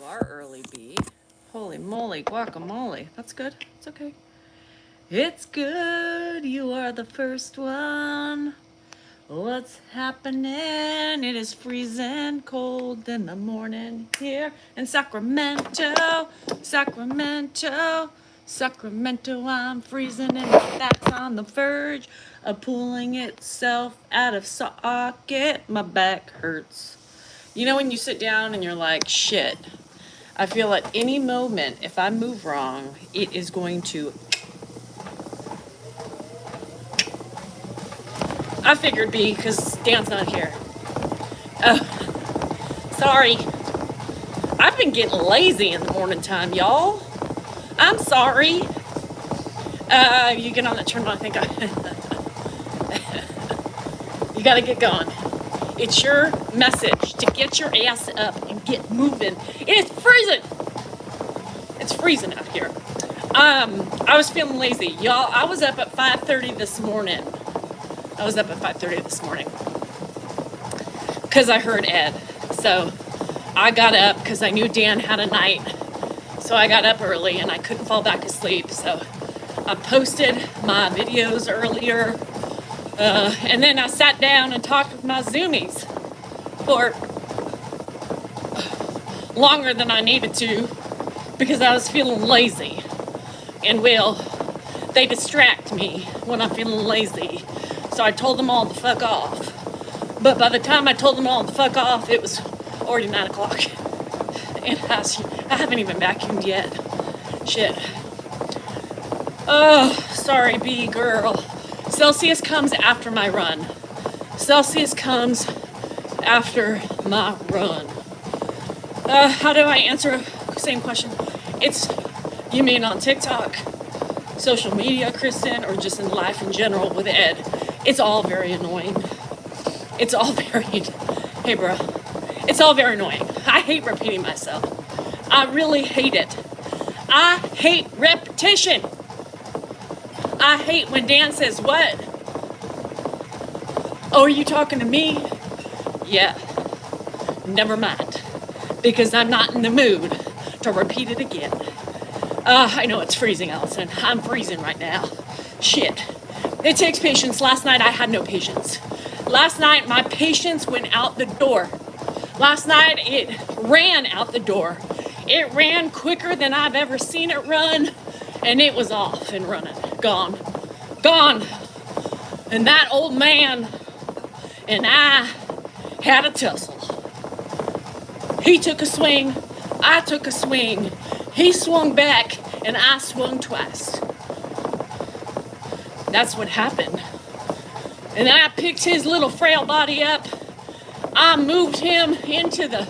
are early, B. Holy moly, guacamole. That's good. It's okay. It's good. You are the first one. What's happening? It is freezing cold in the morning here in Sacramento. Sacramento. Sacramento, I'm freezing and that's on the verge of pulling itself out of socket. My back hurts. You know when you sit down and you're like, shit, I feel at any moment, if I move wrong, it is going to... I figured B, because Dan's not here. Oh, sorry. I've been getting lazy in the morning time, y'all. I'm sorry. You get on that turn, I think you gotta get going. It's your message to get your ass up and get moving. It is freezing. It's freezing out here. I was feeling lazy. Y'all, I was up at 5:30 this morning. Because I heard Ed. So I got up because I knew Dan had a night. So I got up early and I couldn't fall back asleep. So I posted my videos earlier. And then I sat down and talked with my Zoomies for longer than I needed to because I was feeling lazy. And they distract me when I'm feeling lazy. So I told them all to fuck off. But by the time I told them all to fuck off, it was already 9 o'clock. And I haven't even vacuumed yet. Shit. Oh, sorry, B girl. Celsius comes after my run. How do I answer the same question? You mean on TikTok, social media, Kristen, or just in life in general with Ed? It's all very annoying. It's all very annoying. I hate repeating myself. I really hate it. I hate repetition. I hate when Dan says, what? Oh, are you talking to me? Yeah. Never mind. Because I'm not in the mood to repeat it again. I know it's freezing, Allison. I'm freezing right now. Shit. It takes patience. Last night I had no patience. Last night my patience went out the door. Last night it ran out the door. It ran quicker than I've ever seen it run. And it was off and running. Gone. And that old man and I had a tussle. He took a swing. I took a swing. He swung back and I swung twice. That's what happened. And then I picked his little frail body up. I moved him into the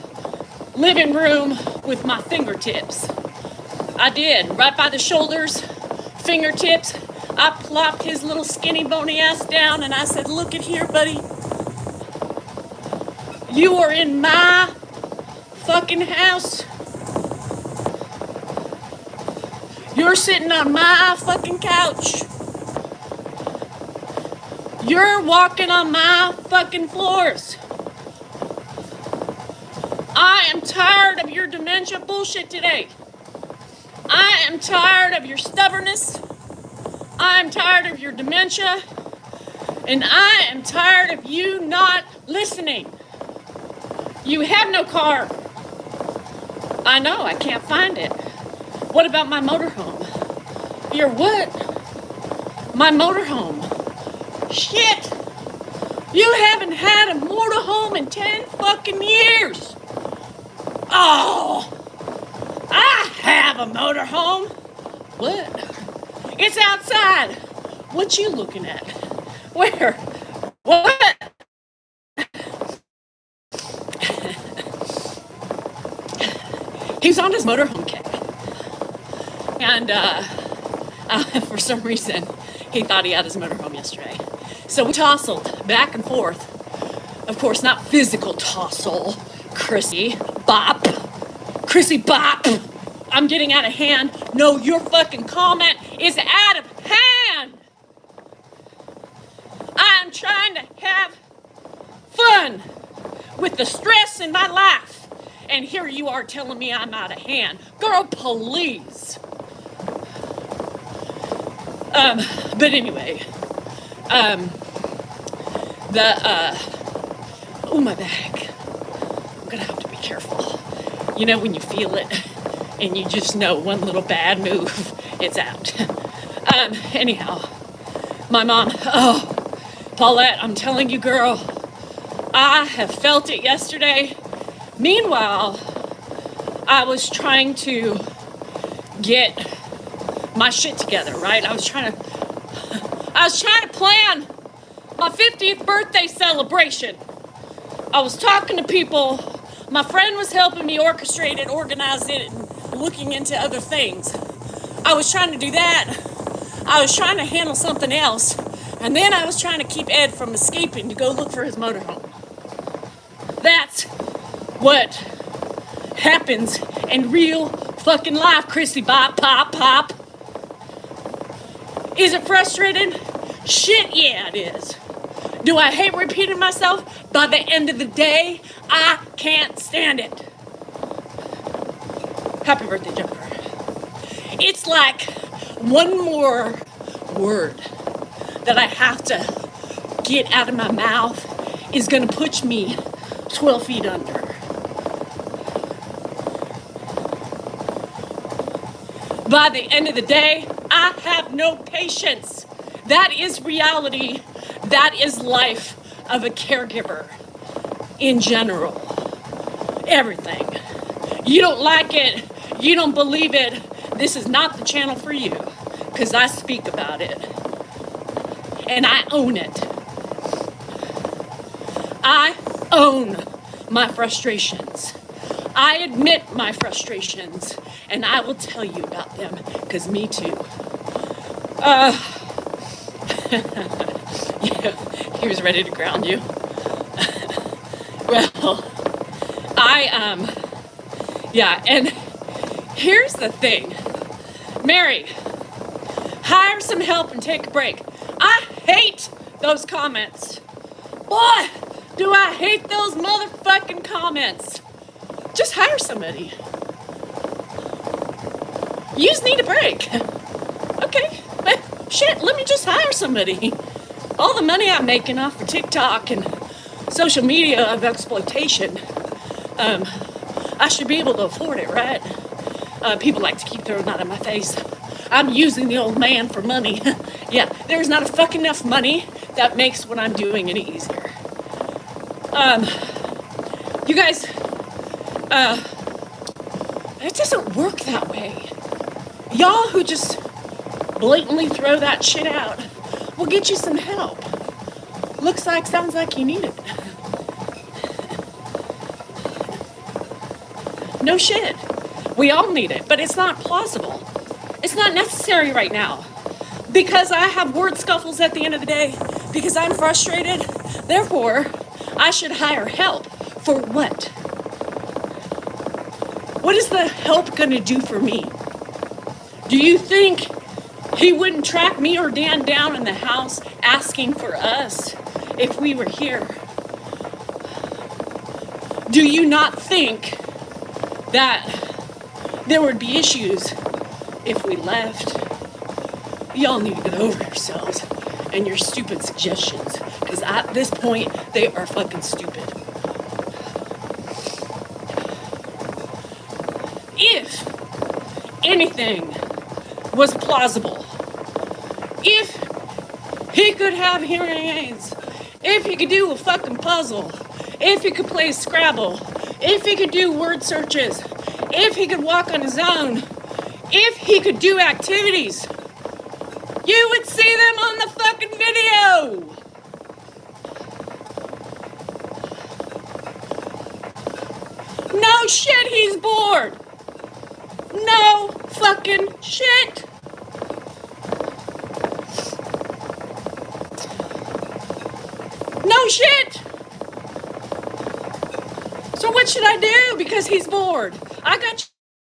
living room with my fingertips. I did, right by the shoulders, fingertips. I plopped his little skinny bony ass down and I said, look at here, buddy. You are in my fucking house. You're sitting on my fucking couch. You're walking on my fucking floors. I am tired of your dementia bullshit today. I am tired of your stubbornness. I am tired of your dementia. And I am tired of you not listening. You have no car. I know, I can't find it. What about my motorhome? Your what? My motorhome. Shit! You haven't had a motorhome in 10 fucking years. Oh! I have a motorhome. What? It's outside. What you looking at? Where? What? He's on his motorhome kick. And for some reason, he thought he had his motorhome yesterday. So we tussled back and forth. Of course, not physical tussle. Chrissy bop. I'm getting out of hand. No, your fucking comment is out of hand. I'm trying to have fun with the stress in my life. and here you are telling me I'm out of hand. Girl, please. But anyway, oh, my back. I'm gonna have to be careful. You know when you feel it and you just know one little bad move, it's out. Anyhow, my mom, oh, Paulette, I'm telling you, girl, I have felt it yesterday. Meanwhile, I was trying to get my shit together, right? I was trying to plan my 50th birthday celebration. I was talking to people. My friend was helping me orchestrate it, organize it, and looking into other things. I was trying to do that. I was trying to handle something else. And then I was trying to keep Ed from escaping to go look for his motorhome. That's what happens in real fucking life, Chrissy Bop, pop, pop. Is it frustrating? Shit, yeah, it is. Do I hate repeating myself? By the end of the day, I can't stand it. Happy birthday, Jennifer. It's like one more word that I have to get out of my mouth is gonna push me 12 feet under. By the end of the day, I have no patience. That is reality. That is life of a caregiver in general. Everything. You don't like it. You don't believe it. This is not the channel for you, because I speak about it. And I own it. I own my frustrations. I admit my frustrations, and I will tell you about them, because me too. Yeah, he was ready to ground you. Well, yeah, and here's the thing. Mary, hire some help and take a break. I hate those comments. Boy, do I hate those motherfucking comments. Just hire somebody. You just need a break. Okay, but shit, let me just hire somebody. All the money I'm making off of TikTok and social media of exploitation, I should be able to afford it, right? People like to keep throwing that in my face. I'm using the old man for money. Yeah, there's not a fucking enough money that makes what I'm doing any easier. You guys, it doesn't work that way. Y'all who just blatantly throw that shit out, we'll get you some help. Sounds like you need it. No shit. We all need it, but it's not plausible. It's not necessary right now. Because I have word scuffles at the end of the day, because I'm frustrated, therefore, I should hire help. For what? What is the help gonna do for me? Do you think he wouldn't track me or Dan down in the house asking for us if we were here? Do you not think that there would be issues if we left? Y'all need to get over yourselves and your stupid suggestions, because at this point, they are fucking stupid. If anything was plausible, if he could have hearing aids, if he could do a fucking puzzle, if he could play Scrabble, if he could do word searches, if he could walk on his own, if he could do activities, you would see them on the fucking video. No shit, he's bored. No fucking shit. No shit. So what should I do because he's bored? I got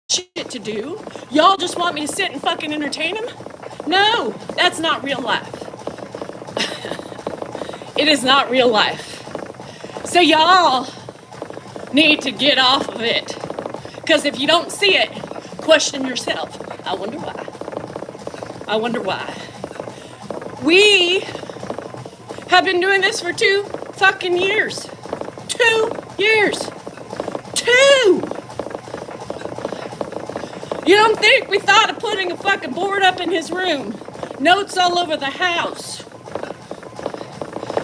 shit to do. Y'all just want me to sit and fucking entertain him? No, that's not real life. It is not real life. So y'all need to get off of it. Because if you don't see it, question yourself. I wonder why. I wonder why. We have been doing this for 2 fucking years. 2 years. 2! You don't think we thought of putting a fucking board up in his room? Notes all over the house.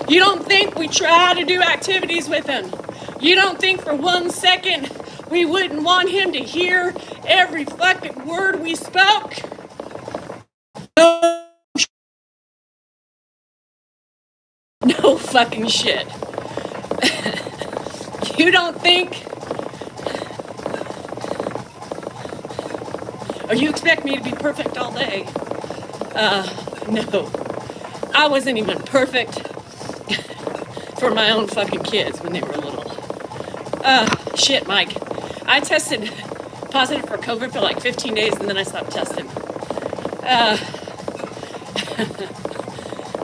You don't think we try to do activities with him? You don't think for 1 second we wouldn't want him to hear every fucking word we spoke? No fucking shit. You don't think... Or you expect me to be perfect all day? No. I wasn't even perfect for my own fucking kids when they were little. Shit, Mike. I tested positive for COVID for like 15 days and then I stopped testing.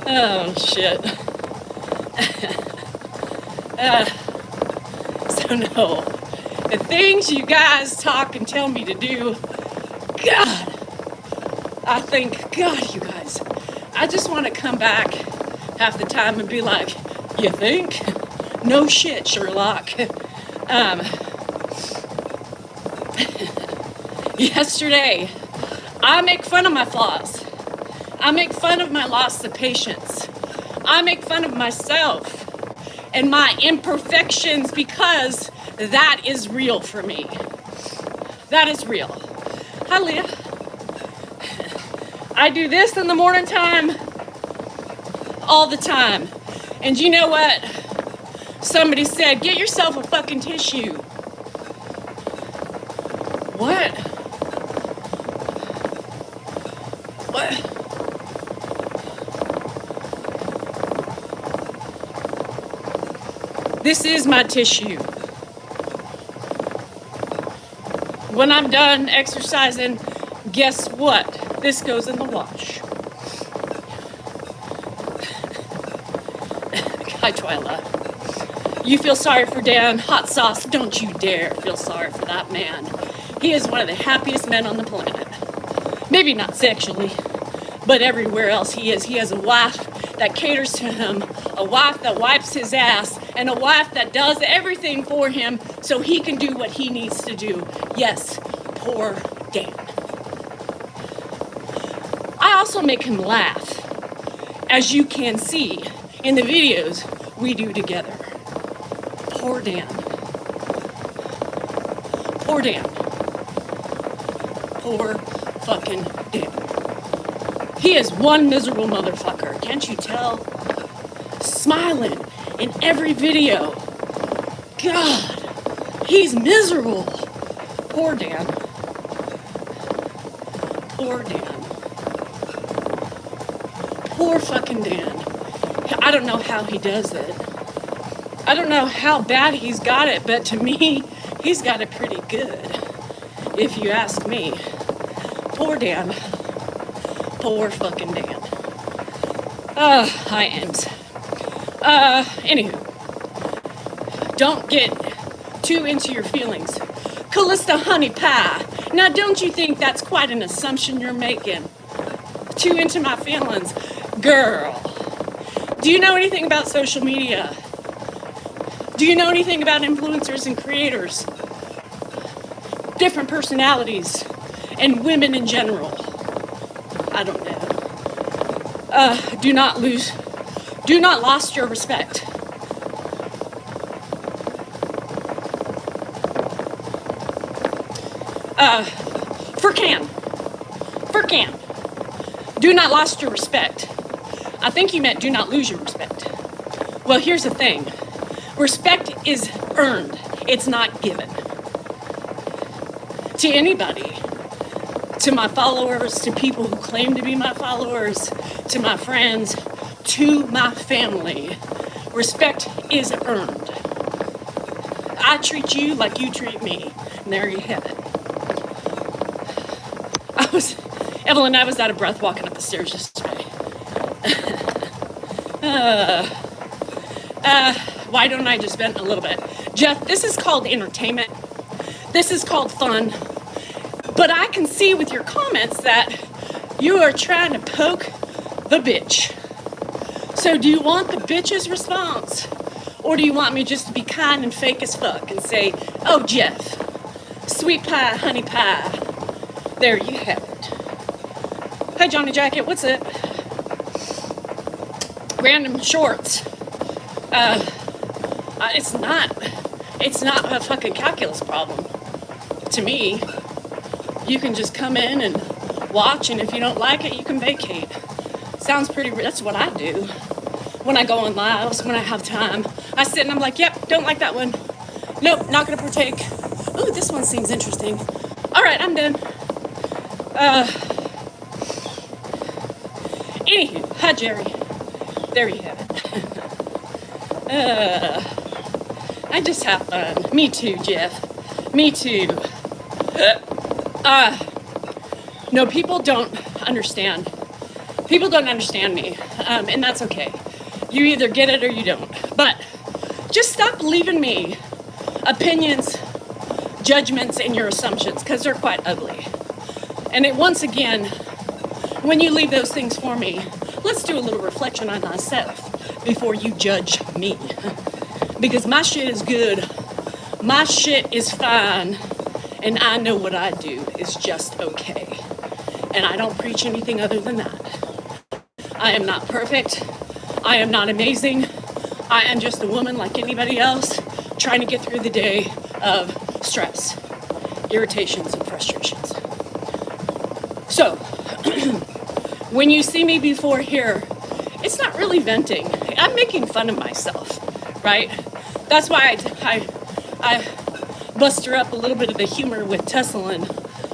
Oh, shit. So no. The things you guys talk and tell me to do, God, I think, God, you guys, I just want to come back half the time and be like, you think? No shit, Sherlock. Yesterday, I make fun of my flaws. I make fun of my loss of patience. I make fun of myself and my imperfections because that is real for me. That is real. Hi, Leah. I do this in the morning time all the time. And you know what? Somebody said, get yourself a fucking tissue. What? What? This is my tissue. When I'm done exercising, guess what? This goes in the wash. Hi, Twyla. You feel sorry for Dan? Hot sauce, don't you dare feel sorry for that man. He is one of the happiest men on the planet. Maybe not sexually, but everywhere else he is. He has a wife that caters to him, a wife that wipes his ass, and a wife that does everything for him so he can do what he needs to do. Yes, poor Dan. I also make him laugh, as you can see in the videos we do together. Poor Dan. Poor Dan. Poor fucking Dan. He is one miserable motherfucker, can't you tell? Smiling in every video. God, he's miserable. Poor Dan. Poor Dan. Poor fucking Dan. I don't know how he does it. I don't know how bad he's got it, but to me, he's got it pretty good, if you ask me. Poor Dan. Poor fucking Dan. Hi, Ems. Anywho. Don't get too into your feelings. Callista Honey Pie. Now, don't you think that's quite an assumption you're making? Too into my feelings. Girl. Do you know anything about social media? Do you know anything about influencers and creators? Different personalities and women in general? I don't know. Do not lose your respect. Furcan. Do not lost your respect. I think you meant do not lose your respect. Well, here's the thing. Respect is earned. It's not given. To anybody. To my followers, to people who claim to be my followers, to my friends, to my family. Respect is earned. I treat you like you treat me. And there you have it. Evelyn, I was out of breath walking up the stairs yesterday. Why don't I just vent a little bit? Jeff, this is called entertainment. This is called fun. But I can see with your comments that you are trying to poke the bitch. So do you want the bitch's response? Or do you want me just to be kind and fake as fuck and say, oh, Jeff, sweet pie, honey pie. There you have it. Hey, Johnny Jacket, what's up? Random shorts. It's not a fucking calculus problem. To me, you can just come in and watch, and if you don't like it, you can vacate. Sounds pretty, that's what I do. When I go on lives, when I have time, I sit and I'm like, yep, don't like that one. Nope, not gonna partake. Ooh, this one seems interesting. All right, I'm done. Anywho, hi, Jerry. There you have it. I just have fun. Me too, Jeff. Me too. No, people don't understand. People don't understand me, and that's okay. You either get it or you don't. But just stop leaving me opinions, judgments, and your assumptions, because they're quite ugly. And once again, when you leave those things for me, let's do a little reflection on myself before you judge me. Because my shit is good, my shit is fine, and I know what I do is just okay. And I don't preach anything other than that. I am not perfect. I am not amazing. I am just a woman like anybody else trying to get through the day of stress, irritations, and frustrations. So, when you see me before here, it's not really venting. I'm making fun of myself, right? That's why I buster up a little bit of the humor with tussling,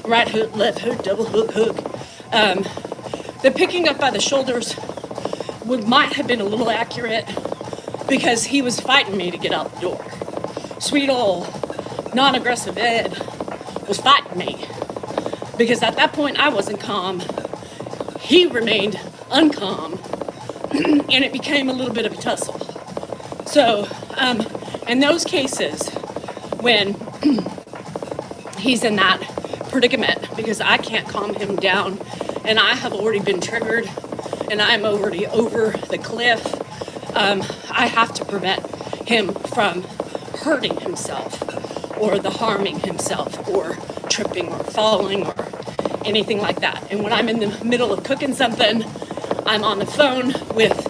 right hook, left hook, double hook. The picking up by the shoulders might have been a little accurate because he was fighting me to get out the door. Sweet old non-aggressive Ed was fighting me because at that point I wasn't calm. He remained uncalm and it became a little bit of a tussle. So, in those cases, when he's in that predicament because I can't calm him down and I have already been triggered and I'm already over the cliff, I have to prevent him from hurting himself or the harming himself or tripping or falling or anything like that. And when I'm in the middle of cooking something, I'm on the phone with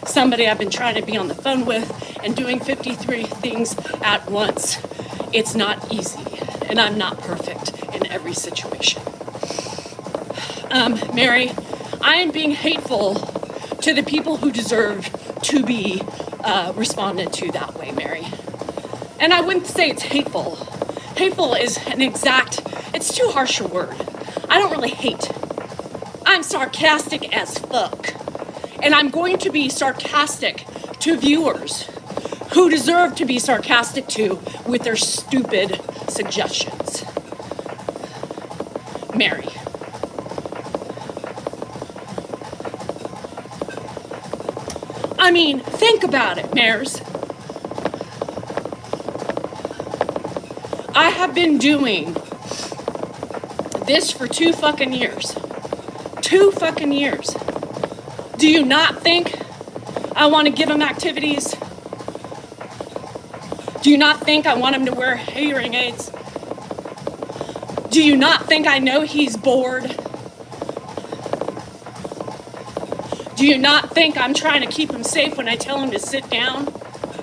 somebody I've been trying to be on the phone with and doing 53 things at once. It's not easy, and I'm not perfect in every situation. Mary, I am being hateful to the people who deserve to be responded to that way, Mary. And I wouldn't say it's hateful. Hateful is it's too harsh a word. I don't really hate. I'm sarcastic as fuck. And I'm going to be sarcastic to viewers who deserve to be sarcastic to with their stupid suggestions. Mary. I mean, think about it, Mares. I have been doing this for 2 fucking years. 2 fucking years. Do you not think I want to give him activities? Do you not think I want him to wear hearing aids? Do you not think I know he's bored? Do you not think I'm trying to keep him safe when I tell him to sit down?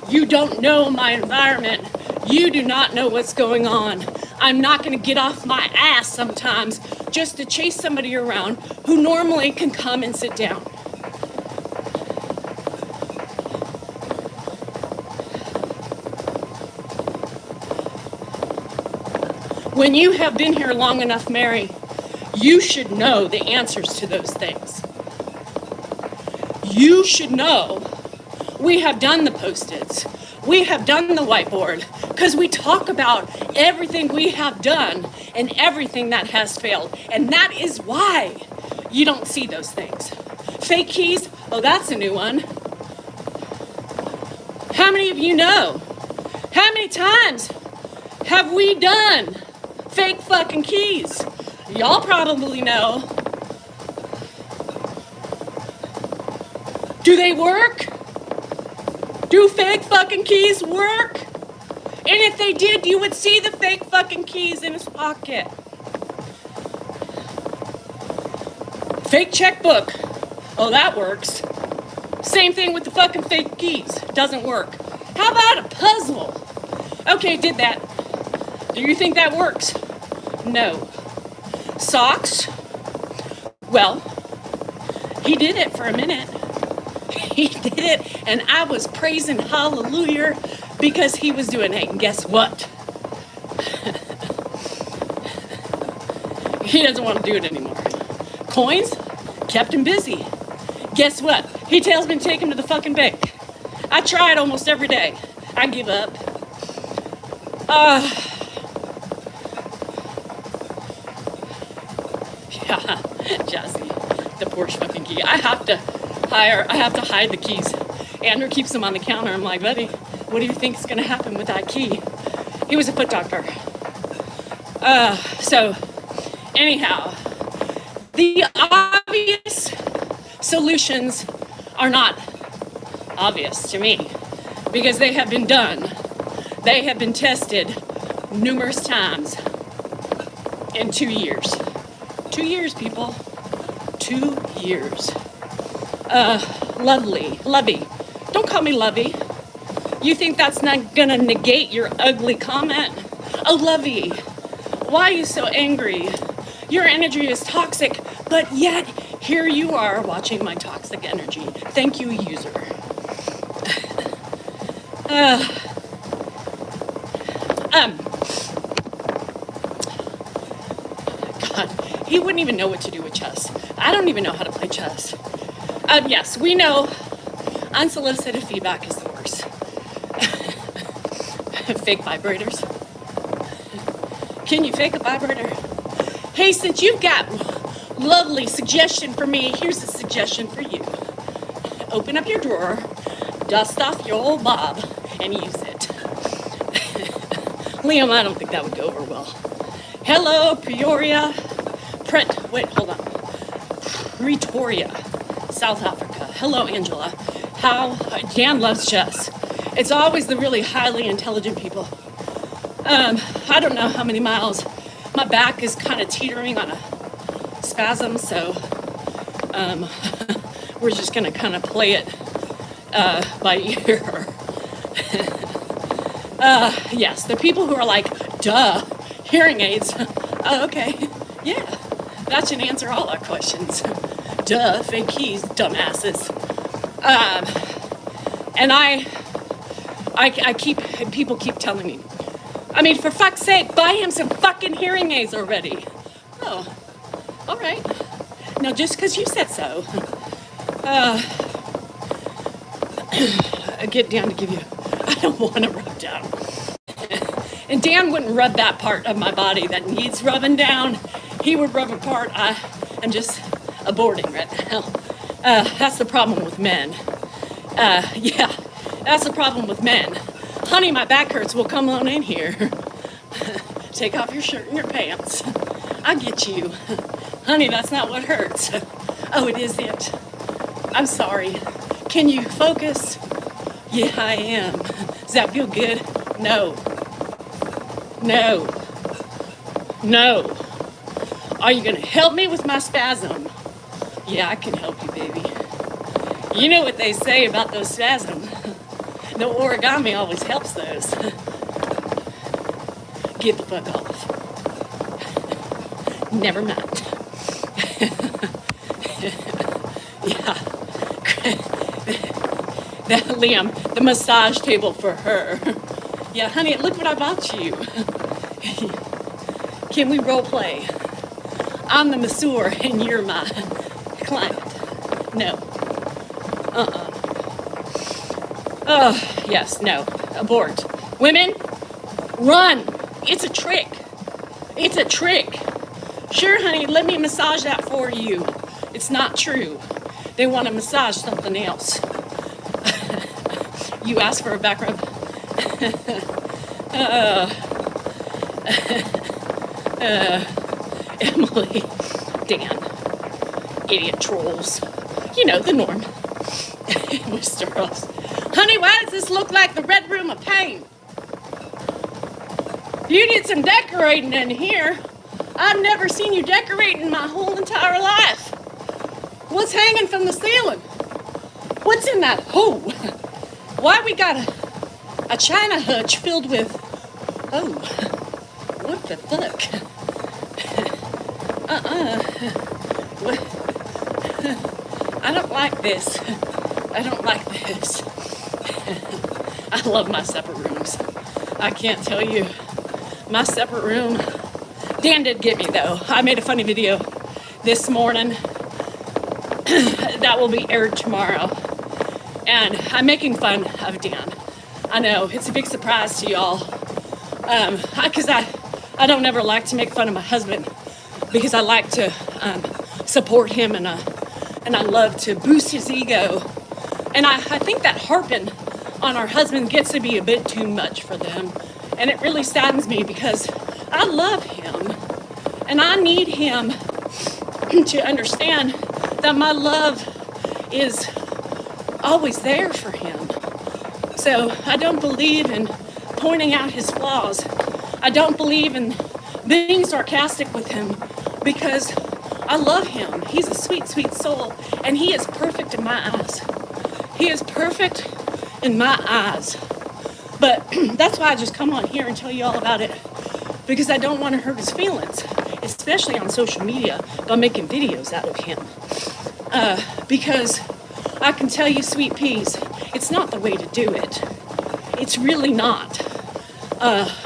You don't know my environment. You do not know what's going on. I'm not going to get off my ass sometimes just to chase somebody around who normally can come and sit down. When you have been here long enough, Mary, you should know the answers to those things. You should know we have done the Post-its. We have done the whiteboard because we talk about everything we have done and everything that has failed. And that is why you don't see those things. Fake keys, oh, that's a new one. How many of you know How many times have we done fake fucking keys? Y'all probably know. Do they work? Do fake fucking keys work? And if they did, you would see the fake fucking keys in his pocket. Fake checkbook. Oh, that works. Same thing with the fucking fake keys. Doesn't work. How about a puzzle? Okay, did that. Do you think that works? No. Socks? Well, he did it for a minute. He did it, and I was praising hallelujah because he was doing it. And guess what? He doesn't want to do it anymore. Coins kept him busy. Guess what? He tells me to take him to the fucking bank. I try it almost every day. I give up. Yeah, Jazzy, the Porsche fucking key. I have to hide the keys. Andrew keeps them on the counter. I'm like, buddy, what do you think is going to happen with that key? He was a foot doctor. So, anyhow, the obvious solutions are not obvious to me because they have been done. They have been tested numerous times in 2 years. 2 years, people. 2 years. Lovey. Don't call me Lovey. You think that's not gonna negate your ugly comment? Oh, Lovey, why are you so angry? Your energy is toxic, but yet here you are watching my toxic energy. Thank you, user. God, he wouldn't even know what to do with chess. I don't even know how to play chess. Yes, we know unsolicited feedback is the worst. Fake vibrators. Can you fake a vibrator? Hey, since you've got lovely suggestion for me, here's a suggestion for you. Open up your drawer, dust off your old bob, and use it. Liam, I don't think that would go over well. Hello, Pretoria. Pretoria, South Africa. Hello, Angela. Dan loves chess. It's always the really highly intelligent people. I don't know how many miles. My back is kind of teetering on a spasm, so we're just gonna kind of play it by ear. Yes, the people who are like, duh, hearing aids. Oh, okay, yeah, that should answer all our questions. Duh, fake keys, dumbasses. And people keep telling me, I mean, for fuck's sake, buy him some fucking hearing aids already. Oh, all right. Now, just because you said so, I get down to give you, I don't want to rub down. And Dan wouldn't rub that part of my body that needs rubbing down. He would rub a part I'm just aborting right now. That's the problem with men. Yeah, that's the problem with men. Honey, my back hurts. Well, come on in here. Take off your shirt and your pants. I get you. Honey, that's not what hurts. Oh, it is it. I'm sorry. Can you focus? Yeah, I am. Does that feel good? No. Are you gonna help me with my spasm? Yeah, I can help you, baby. You know what they say about those spasms. The origami always helps those. Get the fuck off. Never mind. Yeah. That Liam, the massage table for her. Yeah, honey, look what I bought you. Can we role play? I'm the masseur and you're my client. No. Oh, yes, no. Abort. Women, run. It's a trick. It's a trick. Sure, honey, let me massage that for you. It's not true. They want to massage something else. You asked for a back rub. Emily, Dan, idiot trolls. You know, the norm. Mr. Ross. Honey, why does this look like the red room of pain? You need some decorating in here. I've never seen you decorating in my whole entire life. What's hanging from the ceiling? What's in that hole? Why we got a china hutch filled with, oh, what the fuck? I don't like this. I don't like this. I love my separate rooms. I can't tell you. My separate room. Dan did get me though. I made a funny video this morning that will be aired tomorrow. And I'm making fun of Dan. I know, it's a big surprise to y'all. Because I don't ever like to make fun of my husband because I like to support him and I love to boost his ego. And I think that harping on our husband gets to be a bit too much for them. And it really saddens me because I love him and I need him to understand that my love is always there for him. So I don't believe in pointing out his flaws. I don't believe in being sarcastic with him because I love him. He's a sweet, sweet soul and he is perfect in my eyes. He is perfect in my eyes. But that's why I just come on here and tell you all about it because I don't want to hurt his feelings, especially on social media by making videos out of him. Because I can tell you, sweet peas, it's not the way to do it. It's really not.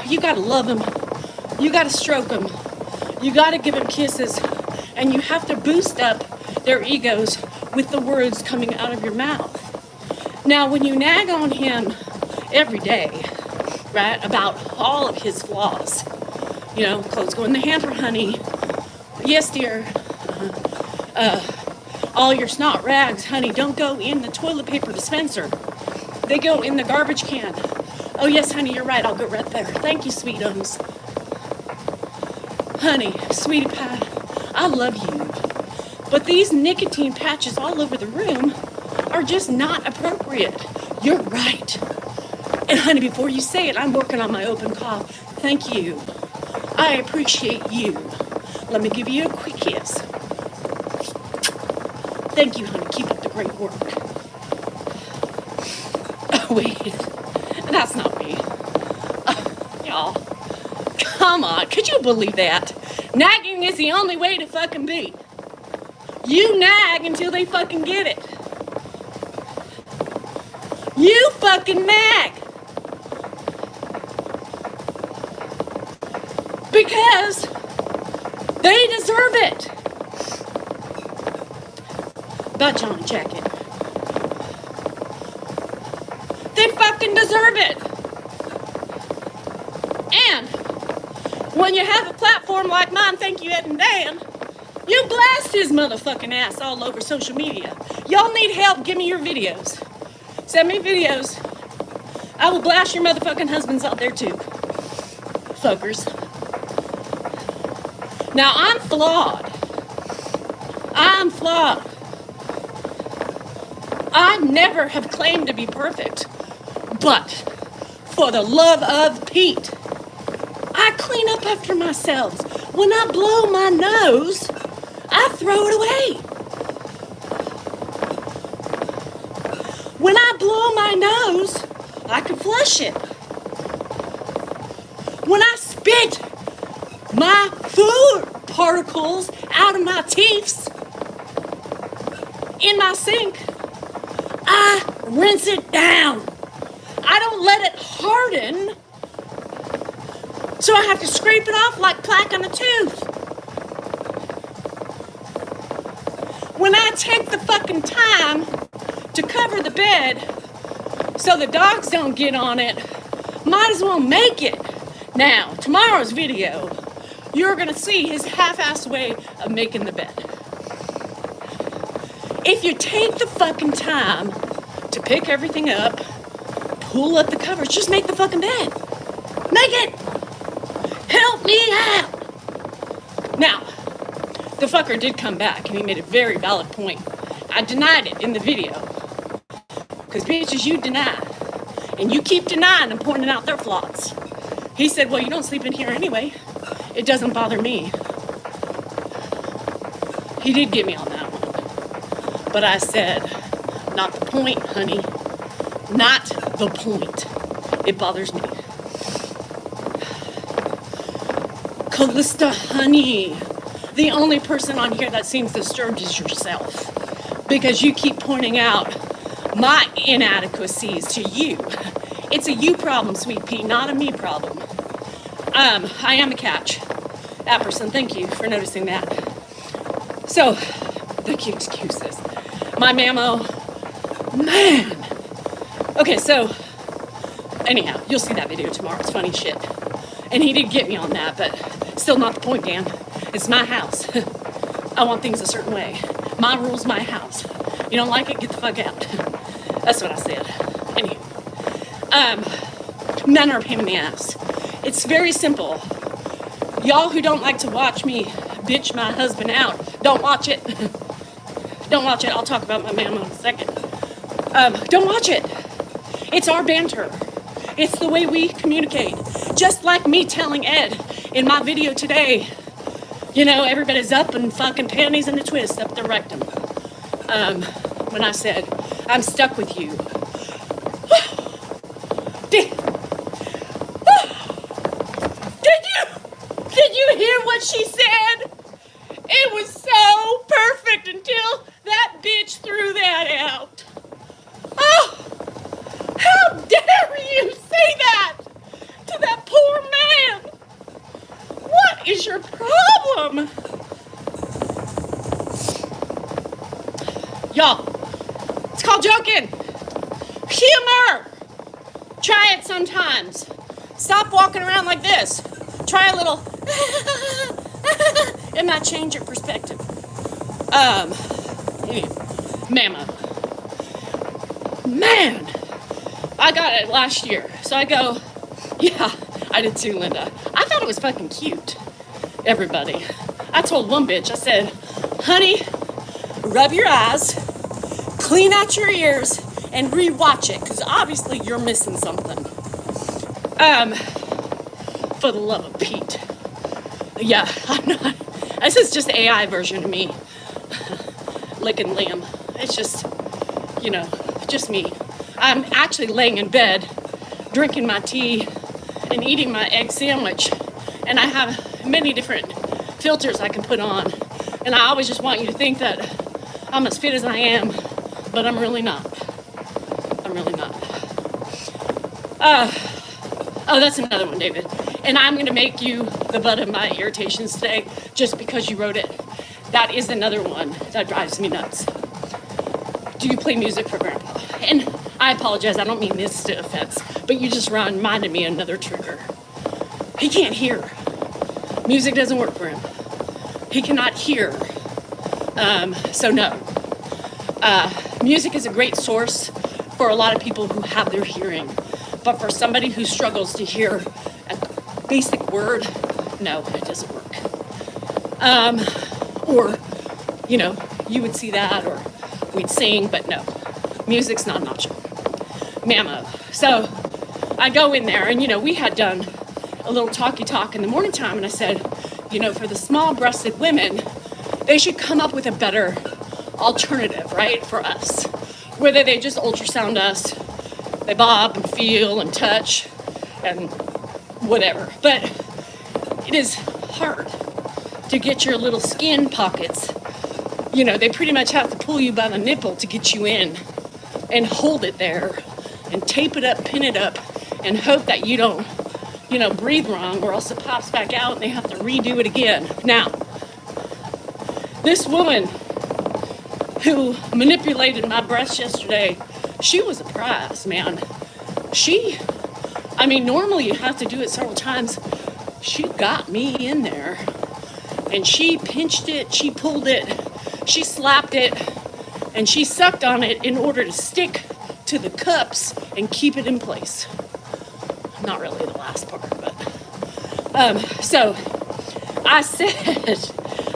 You gotta love him. You gotta stroke him. You gotta give him kisses. And you have to boost up their egos with the words coming out of your mouth. Now, when you nag on him every day, right, about all of his flaws, you know, clothes go in the hamper, honey. Yes, dear. All your snot rags, honey, don't go in the toilet paper dispenser. They go in the garbage can. Oh, yes, honey, you're right. I'll go right there. Thank you, sweetums. Honey, sweetie pie, I love you. But these nicotine patches all over the room are just not appropriate. You're right. And honey, before you say it, I'm working on my open cough. Thank you. I appreciate you. Let me give you a quick kiss. Thank you, honey. Keep up the great work. Oh, wait. That's not me. Y'all. Come on. Could you believe that? Nagging is the only way to fucking be. You nag until they fucking get it. You fucking nag. Because they deserve it. But Johnny Jacket. They fucking deserve it. And when you have a platform like mine, thank you, Ed and Dan, you blast his motherfucking ass all over social media. Y'all need help, give me your videos. Send me videos. I will blast your motherfucking husbands out there too. Fuckers. Now, I'm flawed. I'm flawed. I never have claimed to be perfect. But, for the love of Pete, I clean up after myself. When I blow my nose, I throw it away. When I blow my nose, I can flush it. When I spit my food particles out of my teeth in my sink, I rinse it down. I don't let it harden, so I have to scrape it off like plaque on a tooth. When I take the fucking time to cover the bed so the dogs don't get on it, might as well make it. Now, tomorrow's video, you're gonna see his half-assed way of making the bed. If you take the fucking time to pick everything up, pull up the covers, just make the fucking bed. Make the fucker did come back, and he made a very valid point. I denied it in the video. Because bitches, you deny. And you keep denying and pointing out their flaws. He said, well, you don't sleep in here anyway. It doesn't bother me. He did get me on that one. But I said, not the point, honey. Not the point. It bothers me. Callista, honey. The only person on here that seems disturbed is yourself. Because you keep pointing out my inadequacies to you. It's a you problem, sweet pea, not a me problem. I am a catch. Apperson, thank you for noticing that. So, the cute excuses. My mammo, man. Okay, so, anyhow, you'll see that video tomorrow. It's funny shit. And he did get me on that, but still not the point, Dan. It's my house. I want things a certain way. My rules, my house. You don't like it, get the fuck out. That's what I said. Anyway. Men are a pain in the ass. It's very simple. Y'all who don't like to watch me bitch my husband out, don't watch it. Don't watch it. I'll talk about my mammo in a second. Don't watch it. It's our banter. It's the way we communicate. Just like me telling Ed in my video today, you know, everybody's up and fucking panties in a twist up the rectum. When I said, I'm stuck with you. Did you hear what she said? It was so perfect until that bitch threw that out. Oh, how dare you say that to that poor man? What is your problem? Y'all, it's called joking. Humor. Try it sometimes. Stop walking around like this. Try a little. It might change your perspective. Anyway, mammo. Man, I got it last year. So I go, yeah, I did too, Linda. I thought it was fucking cute. Everybody. I told one bitch, I said, honey, rub your eyes, clean out your ears, and re-watch it, because obviously you're missing something. For the love of Pete. Yeah, I'm not. This is just AI version of me. Licking lamb. It's just, you know, just me. I'm actually laying in bed, drinking my tea, and eating my egg sandwich. And I have many different filters I can put on. And I always just want you to think that I'm as fit as I am, but I'm really not. I'm really not. Oh, that's another one, David. And I'm going to make you the butt of my irritations today just because you wrote it. That is another one that drives me nuts. Do you play music for Grandpa? And I apologize, I don't mean this to offense, but you just reminded me of another trigger. He can't hear. Music doesn't work for him. He cannot hear. So no. Music is a great source for a lot of people who have their hearing. But for somebody who struggles to hear a basic word, no, it doesn't work. Or, you know, you would see that, or we'd sing, but no, music's not an option. Mammo. So I go in there, and, you know, we had done a little talky talk in the morning time, and I said, you know, for the small-breasted women, they should come up with a better alternative, right, for us. Whether they just ultrasound us, they bob and feel and touch and whatever. But it is hard to get your little skin pockets. You know, they pretty much have to pull you by the nipple to get you in and hold it there and tape it up, pin it up, and hope that you don't, you know, breathe wrong or else it pops back out and they have to redo it again. Now, this woman who manipulated my breasts yesterday, she was a prize, man. I mean, normally you have to do it several times. She got me in there. And she pinched it, she pulled it, she slapped it, and she sucked on it in order to stick to the cups and keep it in place. Not really the last part, but... So, I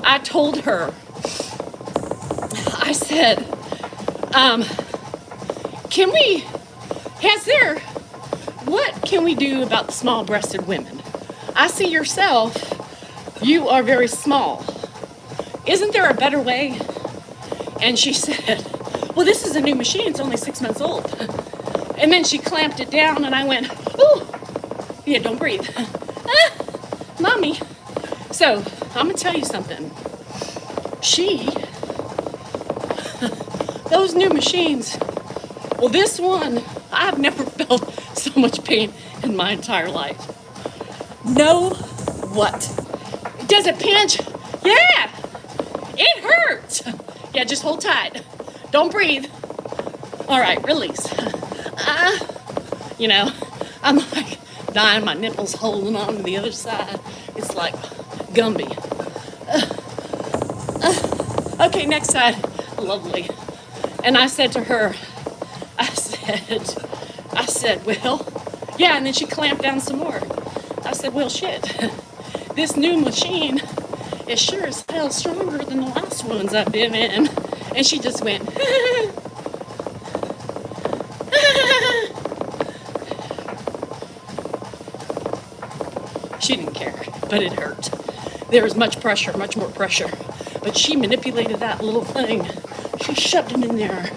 I told her, I said, what can we do about the small-breasted women? I see yourself, you are very small. Isn't there a better way? And she said, well, this is a new machine. It's only 6 months old. And then she clamped it down and I went, ooh, yeah, don't breathe. Mommy. So I'm gonna tell you something. Those new machines, well, this one, I've never felt so much pain in my entire life. No, what? Does it pinch? Yeah, it hurts. Yeah, just hold tight. Don't breathe. All right, release. I'm like dying, my nipples holding on to the other side. It's like Gumby. Okay, next side. Lovely. And I said to her, I said, well, yeah, and then she clamped down some more. I said, well, shit, this new machine is sure as hell stronger than the last ones I've been in. And she just went, she didn't care, but it hurt. There was much pressure, much more pressure. But she manipulated that little thing. She shoved it in there.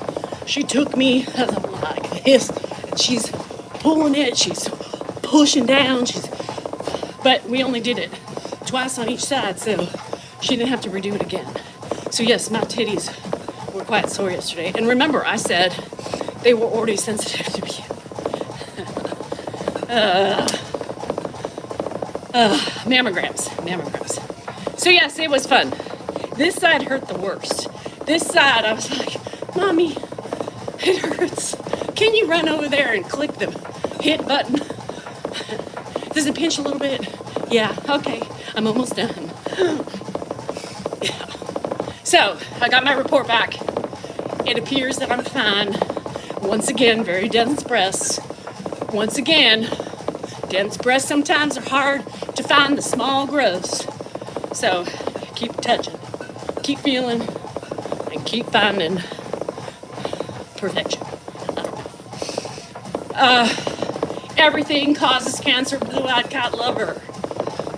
She took me as I'm like this. And she's pulling it. She's pushing down. But we only did it twice on each side, so she didn't have to redo it again. So yes, my titties were quite sore yesterday. And remember, I said they were already sensitive to me. Mammograms. So yes, it was fun. This side hurt the worst. This side, I was like, Mommy, it hurts. Can you run over there and click the hit button? Does it pinch a little bit? Yeah, okay, I'm almost done. Yeah. So, I got my report back. It appears that I'm fine. Once again, very dense breasts. Once again, dense breasts sometimes are hard to find the small growths. So, keep touching, keep feeling, and keep finding perfection. Everything causes cancer. Blue-eyed cat lover.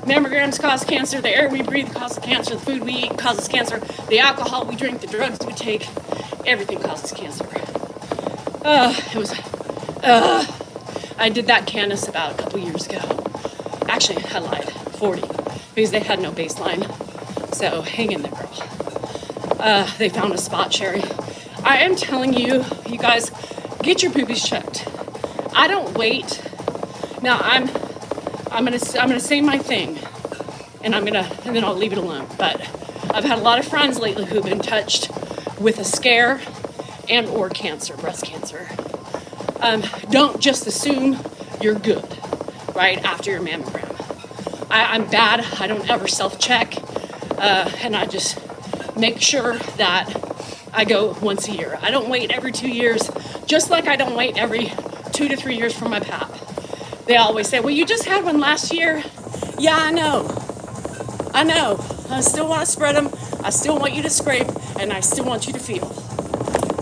Mammograms cause cancer. The air we breathe causes cancer. The food we eat causes cancer. The alcohol we drink, the drugs we take, everything causes cancer. I did that canvas about a couple years ago. Actually, I lied, 40, because they had no baseline. So hang in there, girl. They found a spot, Sherry. I am telling you, you guys, get your boobies checked. I don't wait. Now I'm gonna say my thing, and then I'll leave it alone. But I've had a lot of friends lately who've been touched with a scare and or cancer, breast cancer. Don't just assume you're good right after your mammogram. I'm bad. I don't ever self-check, and I just make sure that I go once a year. I don't wait every 2 years, just like I don't wait every 2 to 3 years for my pap. They always say, well, you just had one last year. Yeah, I know. I still want to spread them. I still want you to scrape, and I still want you to feel.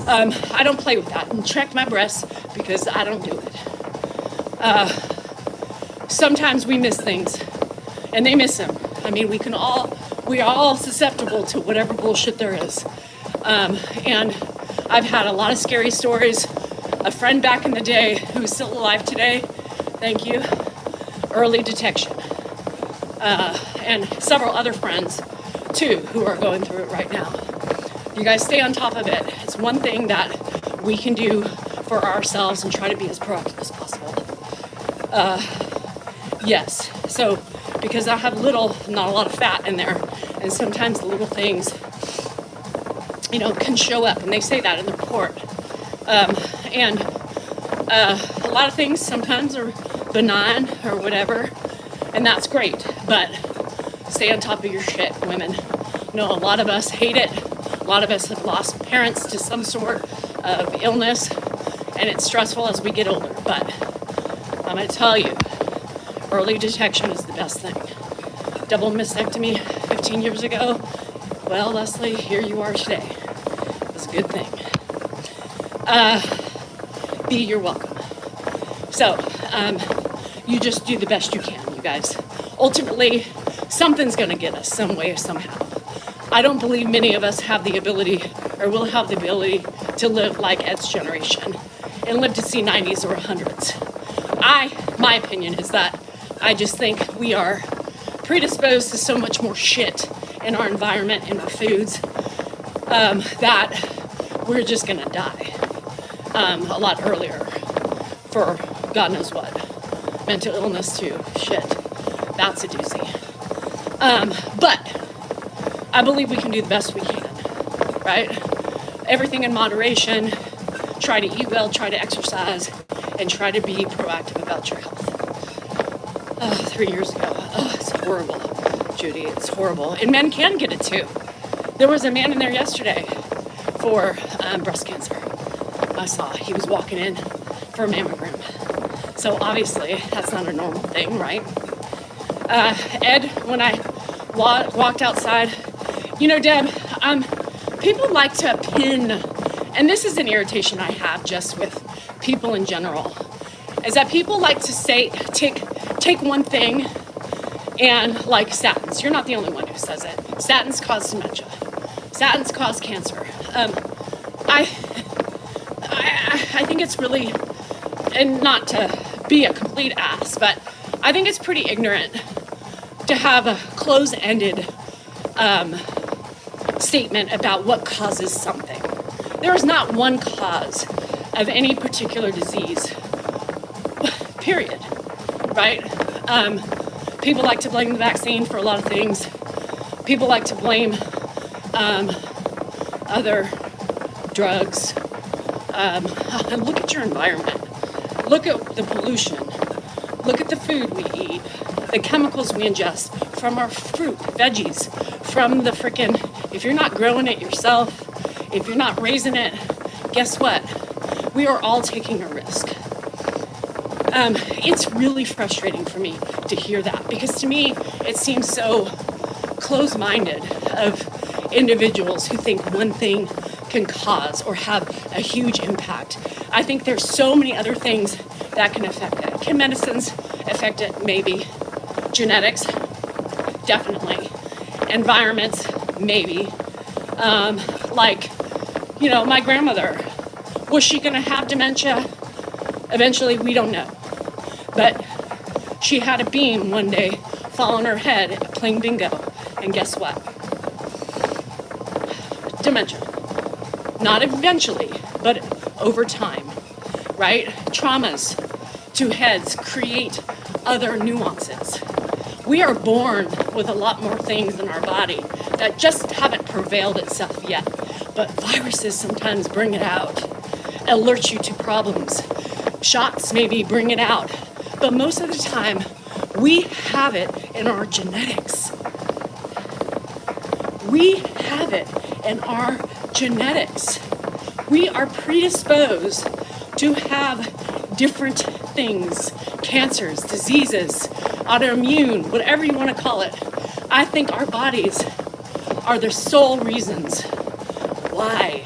I don't play with that. And check my breasts because I don't do it. Sometimes we miss things, and they miss them. I mean, we are all susceptible to whatever bullshit there is. And I've had a lot of scary stories. A friend back in the day who's still alive today, thank you, early detection. And several other friends, too, who are going through it right now. You guys stay on top of it. It's one thing that we can do for ourselves and try to be as proactive as possible. Yes, so because I have not a lot of fat in there, and sometimes the little things, can show up, and they say that in the report. And a lot of things sometimes are benign or whatever, and that's great, but stay on top of your shit, women. A lot of us hate it. A lot of us have lost parents to some sort of illness, and it's stressful as we get older, but I'm going to tell you, early detection is the best thing. Double mastectomy 15 years ago, Well, Leslie, here you are today. It's a good thing. B, you're welcome. So, you just do the best you can, you guys. Ultimately, something's gonna get us some way, somehow. I don't believe many of us have the ability or will have the ability to live like Ed's generation and live to see 90s or 100s. My opinion is that I just think we are predisposed to so much more shit in our environment, in our foods, that we're just gonna die a lot earlier for God knows what. Mental illness too, shit. That's a doozy. But I believe we can do the best we can, right? Everything in moderation, try to eat well, try to exercise, and try to be proactive about your health. 3 years ago, it's horrible, Judy, it's horrible. And men can get it too. There was a man in there yesterday for breast cancer. I saw, he was walking in for a mammogram. So obviously, that's not a normal thing, right? Ed, when I walked outside, you know, Deb, people like to pin, and this is an irritation I have just with people in general, is that people like to say, take one thing and like statins. You're not the only one who says it. Statins cause dementia. Statins cause cancer. I think it's really, and not to be a complete ass, but I think it's pretty ignorant to have a close-ended statement about what causes something. There is not one cause of any particular disease, period, right? People like to blame the vaccine for a lot of things. People like to blame other drugs. Look at your environment. Look at the pollution. Look at the food we eat, the chemicals we ingest from our fruit, veggies, from the frickin', if you're not growing it yourself, if you're not raising it, guess what? We are all taking a risk. It's really frustrating for me to hear that because to me, it seems so close-minded of individuals who think one thing can cause or have a huge impact. I think there's so many other things that can affect it. Can medicines affect it? Maybe. Genetics? Definitely. Environments? Maybe. Like, you know, my grandmother, was she gonna have dementia? Eventually, we don't know. But she had a beam one day fall on her head playing bingo. And guess what? Dementia. Not eventually, but over time, right? Traumas to heads create other nuances. We are born with a lot more things in our body that just haven't prevailed itself yet. But viruses sometimes bring it out, alert you to problems. Shots maybe bring it out. But most of the time, we have it in our genetics. We have it in our genetics. We are predisposed to have different things, cancers, diseases, autoimmune, whatever you want to call it. I think our bodies are the sole reasons why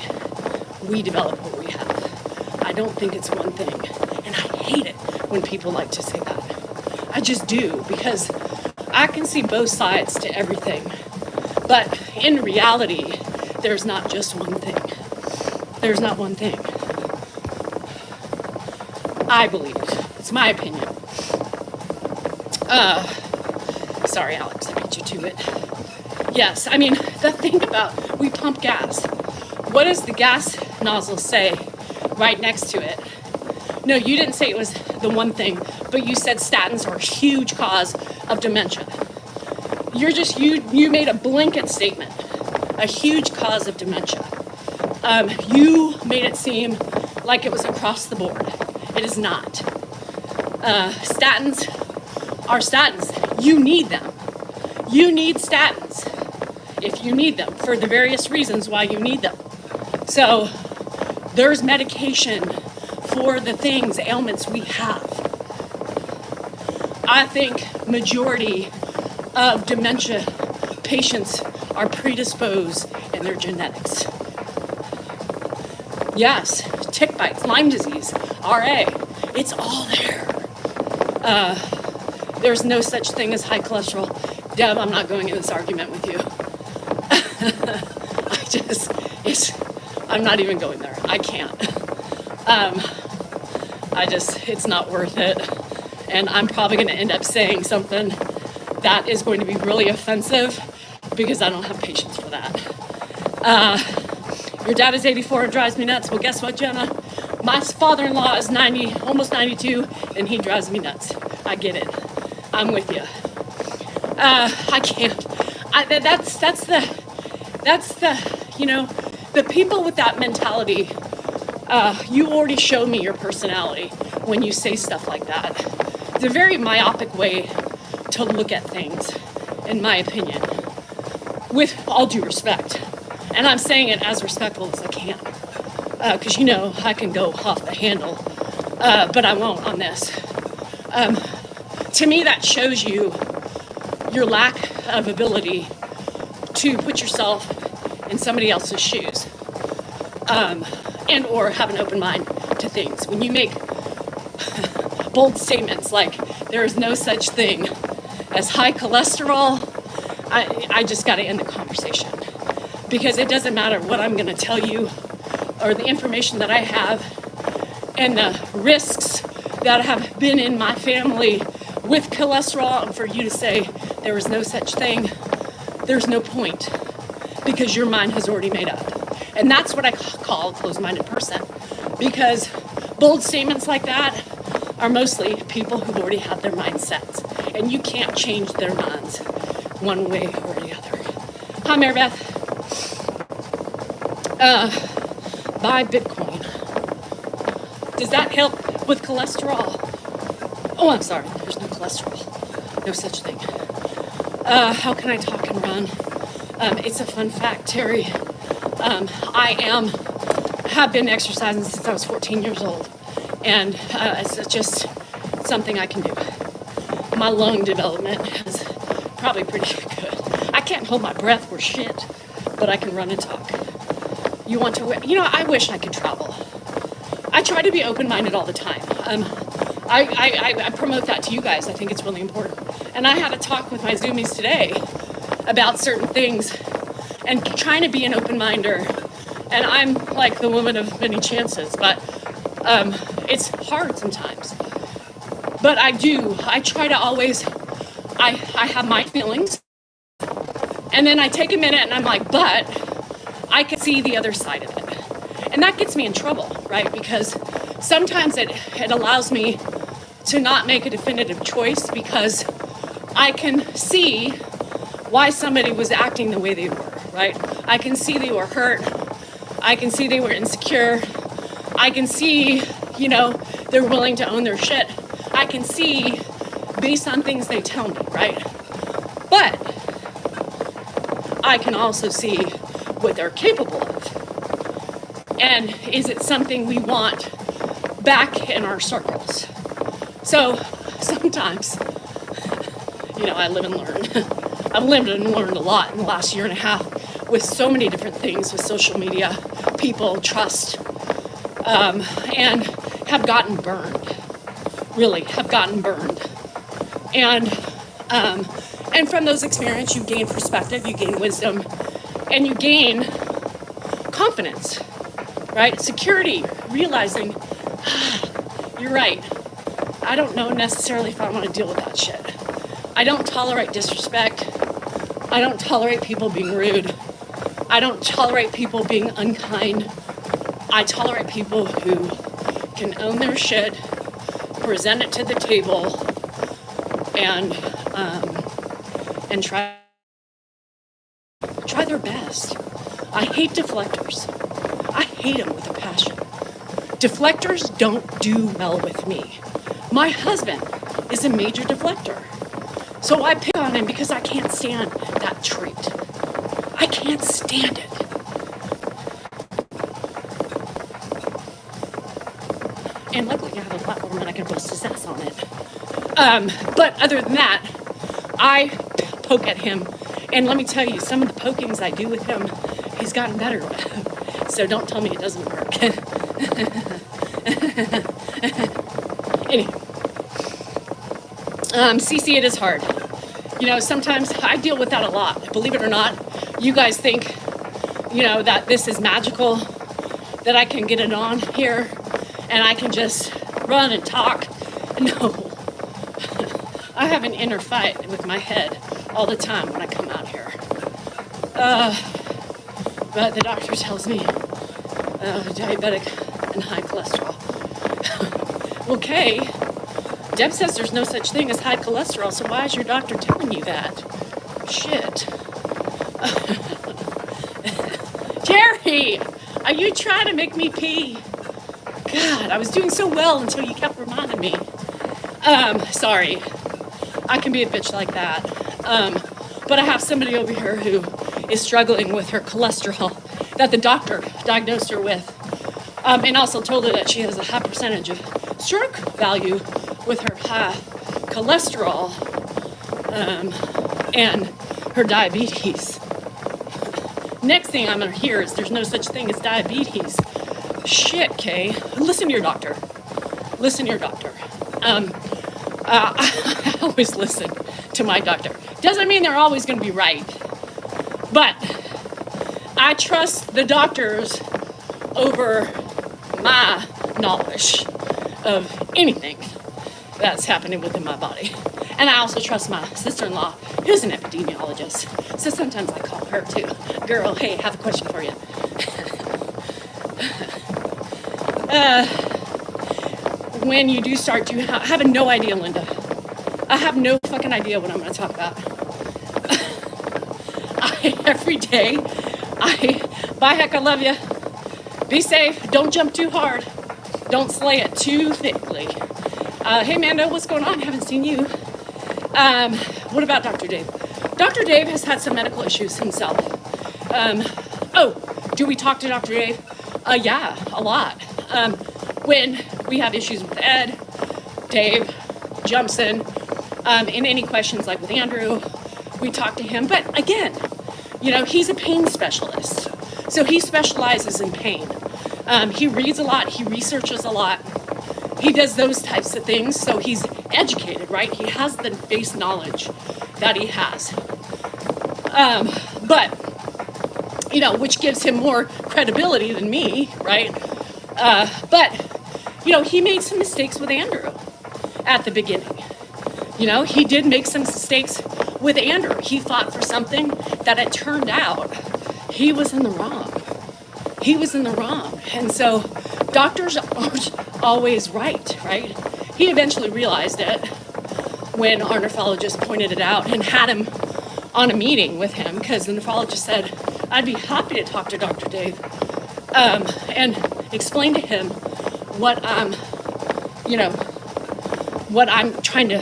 we develop what we have. I don't think it's one thing. And I hate it when people like to say that. I just do, because I can see both sides to everything. But in reality, there's not just one thing. There's not one thing. I believe. It's my opinion. Sorry, Alex, I beat you to it. Yes, I mean, the thing about, we pump gas. What does the gas nozzle say right next to it? No, you didn't say it was the one thing, but you said statins are a huge cause of dementia. You made a blanket statement, a huge cause of dementia. You made it seem like it was across the board. It is not. Statins are statins. You need them. You need statins if you need them for the various reasons why you need them. So there's medication for the things, ailments we have. I think majority of dementia patients are predisposed in their genetics. Yes, tick bites, Lyme disease, RA, it's all there. There's no such thing as high cholesterol. Deb, I'm not going in this argument with you. I'm not even going there. I can't. It's not worth it. And I'm probably going to end up saying something that is going to be really offensive because I don't have patience for that. Your dad is 84 and drives me nuts. Well, guess what, Jenna? My father-in-law is 90, almost 92, and he drives me nuts. I get it. I'm with you. I can't. That's the people with that mentality. You already show me your personality when you say stuff like that. It's a very myopic way to look at things, in my opinion, with all due respect. And I'm saying it as respectful as I can, because I can go off the handle, but I won't on this. To me, that shows you your lack of ability to put yourself in somebody else's shoes, and or have an open mind to things. When you make bold statements like there is no such thing as high cholesterol, I just got to end the conversation, because it doesn't matter what I'm going to tell you or the information that I have and the risks that have been in my family with cholesterol, and for you to say there is no such thing, there's no point, because your mind has already made up. And that's what I call a closed-minded person, because bold statements like that are mostly people who've already had their mindsets, and you can't change their minds one way or the other. Hi, Mary Beth. Buy Bitcoin. Does that help with cholesterol? Oh, I'm sorry. There's no cholesterol. No such thing. How can I talk and run? It's a fun fact, Terry. I have been exercising since I was 14 years old, and it's just something I can do. My lung development is probably pretty good. I can't hold my breath for shit, but I can run and talk. You want to, I wish I could travel. I try to be open-minded all the time. I promote that to you guys. I think it's really important. And I had a talk with my Zoomies today about certain things and trying to be an open-minder. And I'm like the woman of many chances, but it's hard sometimes. But I try to always, I have my feelings, and then I take a minute and I'm like, but I can see the other side of it. And that gets me in trouble, right? Because sometimes it allows me to not make a definitive choice, because I can see why somebody was acting the way they were, right? I can see they were hurt. I can see they were insecure. I can see, they're willing to own their shit. I can see based on things they tell me, right? But I can also see what they're capable of. And is it something we want back in our circles? So sometimes, I live and learn. I've lived and learned a lot in the last year and a half with so many different things, with social media, people, trust, and have gotten burned. Really have gotten burned. And from those experiences, you gain perspective, you gain wisdom, and you gain confidence, right? Security, realizing, you're right. I don't know necessarily if I want to deal with that shit. I don't tolerate disrespect. I don't tolerate people being rude. I don't tolerate people being unkind. I tolerate people who can own their shit, present it to the table, and try their best. I hate deflectors. I hate them with a passion. Deflectors don't do well with me. My husband is a major deflector. So I pick on him because I can't stand that trait. I can't stand it. And luckily I have a platform and I can bust his ass on it. But other than that, I poke at him And let me tell you, some of the pokings I do with him, he's gotten better with. So don't tell me it doesn't work. Anyway, CC, it is hard. You know, sometimes I deal with that a lot. Believe it or not, you guys think, you know, that this is magical, that I can get it on here and I can just run and talk. No. I have an inner fight with my head all the time when I come out here. But the doctor tells me diabetic and high cholesterol. Okay. Deb says there's no such thing as high cholesterol, so why is your doctor telling you that? Shit. Jerry, are you trying to make me pee? God, I was doing so well until you kept reminding me. Sorry. I can be a bitch like that. But I have somebody over here who is struggling with her cholesterol that the doctor diagnosed her with. And also told her that she has a high percentage of stroke value with her high cholesterol and her diabetes. Next thing I'm going to hear is there's no such thing as diabetes. Shit, Kay. Listen to your doctor. Listen to your doctor. I always listen to my doctor. Doesn't mean they're always going to be right. But I trust the doctors over my knowledge of anything that's happening within my body. And I also trust my sister-in-law, who's an epidemiologist. So sometimes I call her too. Girl, hey, I have a question for you. When you do start to I have no idea, Linda. I have no fucking idea what I'm going to talk about. Every day, bye heck, I love you. Be safe. Don't jump too hard. Don't slay it too thickly. Hey, Mando, what's going on? Haven't seen you. What about Dr. Dave? Dr. Dave has had some medical issues himself. Do we talk to Dr. Dave? Yeah, a lot. When we have issues with Ed, Dave jumps in any questions like with Andrew, we talk to him. But again, you know, he's a pain specialist. So he specializes in pain. He reads a lot. He researches a lot. He does those types of things. So he's educated, right? He has the base knowledge that he has. But, you know, which gives him more credibility than me, right? But, you know, he made some mistakes with Andrew at the beginning. You know, he did make some mistakes with Andrew. He fought for something that it turned out he was in the wrong. He was in the wrong. And so doctors aren't always right? He eventually realized it when our nephrologist pointed it out and had him on a meeting with him, because the nephrologist said, I'd be happy to talk to Dr. Dave and explain to him what I'm trying to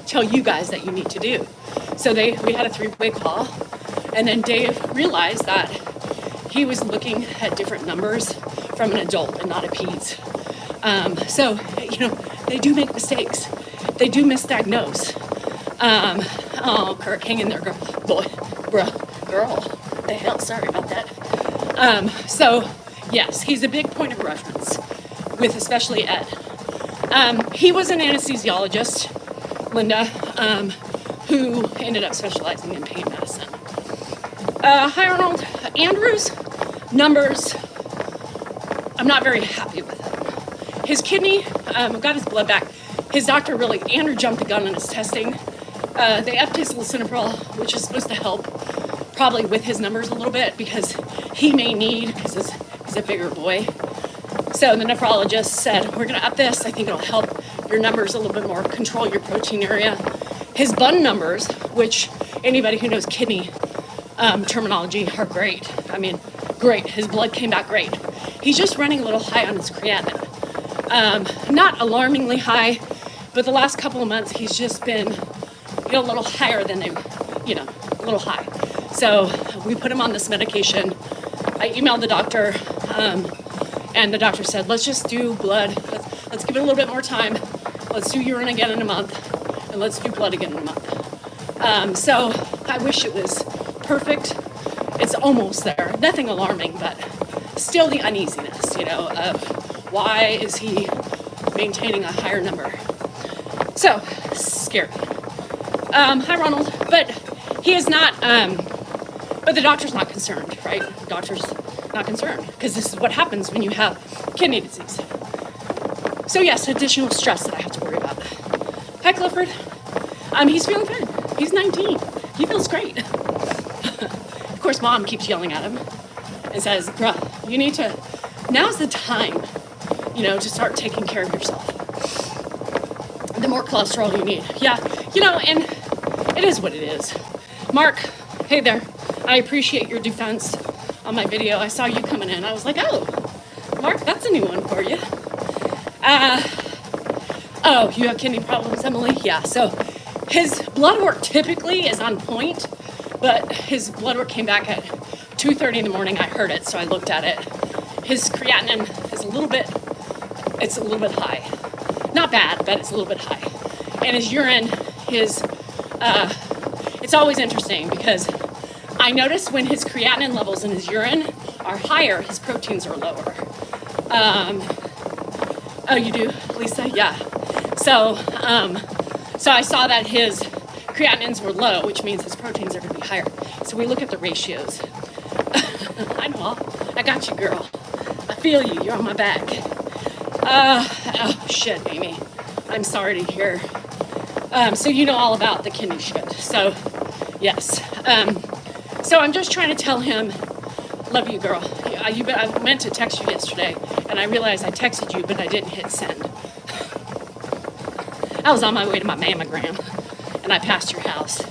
tell you guys that you need to do. So we had a 3-way call, and then Dave realized that he was looking at different numbers from an adult and not a peds. So, you know, they do make mistakes. They do misdiagnose. Kirk, hang in there, girl. Boy, girl. What the hell? Sorry about that. So, yes, he's a big point of reference with especially Ed. He was an anesthesiologist, Linda, who ended up specializing in pain medicine. Hi, Arnold. Andrew's numbers, I'm not very happy with it. His kidney, got his blood back. His doctor Andrew jumped the gun on his testing. They upped his lisinopril, which is supposed to help probably with his numbers a little bit, because he may need, because he's a bigger boy. So the nephrologist said, we're going to up this. I think it'll help your numbers a little bit more, control your protein area. His blood numbers, which anybody who knows kidney terminology are great. I mean, great. His blood came back great. He's just running a little high on his creatinine. Not alarmingly high, but the last couple of months he's just been, a little higher than a little high. So we put him on this medication. I emailed the doctor, and the doctor said, let's just do blood. Let's give it a little bit more time. Let's do urine again in a month, and let's do blood again in a month. So I wish it was perfect. It's almost there. Nothing alarming, but still the uneasiness, you know, of why is he maintaining a higher number? So, scary. Hi, Ronald. But he is not, but the doctor's not concerned, right? The doctor's not concerned because this is what happens when you have kidney disease. So, yes, additional stress that I have to worry about. Hi, Clifford. He's feeling fine. He's 19. He feels great. Of course, Mom keeps yelling at him and says, bruh, you need to, now's the time, you know, to start taking care of yourself. The more cholesterol you need. Yeah, you know, and it is what it is. Mark, hey there. I appreciate your defense on my video. I saw you coming in. I was like, oh, Mark, that's a new one for you. Oh, you have kidney problems, Emily? Yeah, so his blood work typically is on point, but his blood work came back at 2:30 in the morning. I heard it, so I looked at it. His creatinine is a little bit high. Not bad, but it's a little bit high. And his urine, it's always interesting because I notice when his creatinine levels in his urine are higher, his proteins are lower. Oh, you do, Lisa? Yeah. So I saw that his creatinines were low, which means his proteins are going to be higher. So we look at the ratios. I know. I got you, girl. I feel you. You're on my back. Oh, shit, Amy. I'm sorry to hear. So you know all about the kidney shit. So, yes. So I'm just trying to tell him, love you, girl. I meant to text you yesterday, and I realized I texted you, but I didn't hit send. I was on my way to my mammogram, and I passed your house.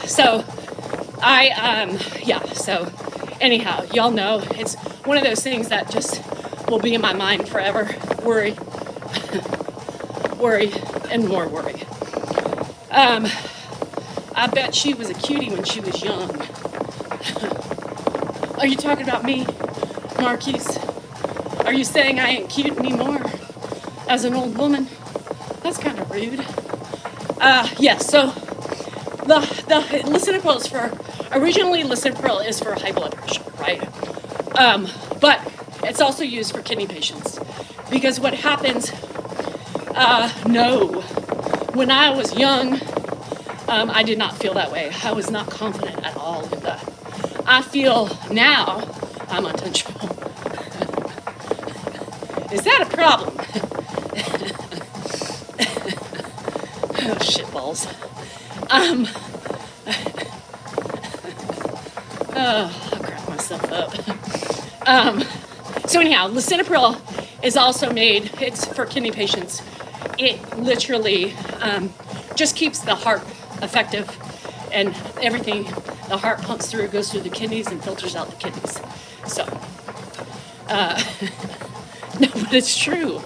So anyhow, y'all know it's one of those things that just will be in my mind forever. Worry, worry, and more worry. I bet she was a cutie when she was young. Are you talking about me, Marquise? Are you saying I ain't cute anymore as an old woman? That's kind of rude. Yes, so the lisinopril is originally lisinopril is for high blood pressure, right? But it's also used for kidney patients because what happens, when I was young, I did not feel that way. I was not confident at all with that. I feel now I'm untouchable. Is that a problem? Oh, shitballs. I'll crack myself up. So anyhow, lisinopril is also made, it's for kidney patients. It literally just keeps the heart effective and everything, the heart pumps through, goes through the kidneys and filters out the kidneys. So, no, but it's true.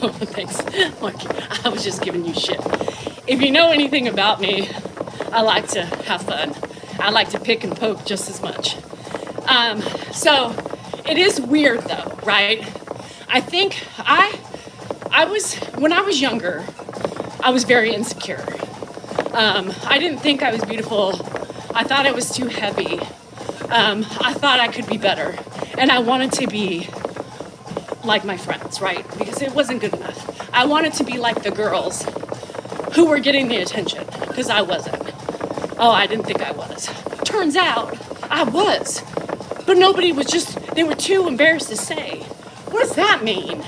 Oh, thanks. Mark, I was just giving you shit. If you know anything about me, I like to have fun. I like to pick and poke just as much. So it is weird though, right? I think when I was younger, I was very insecure. I didn't think I was beautiful. I thought I was too heavy. I thought I could be better. And I wanted to be like my friends, right? Because it wasn't good enough. I wanted to be like the girls who were getting the attention, because I wasn't. Oh, I didn't think I was. Turns out I was. But nobody was they were too embarrassed to say. What does that mean?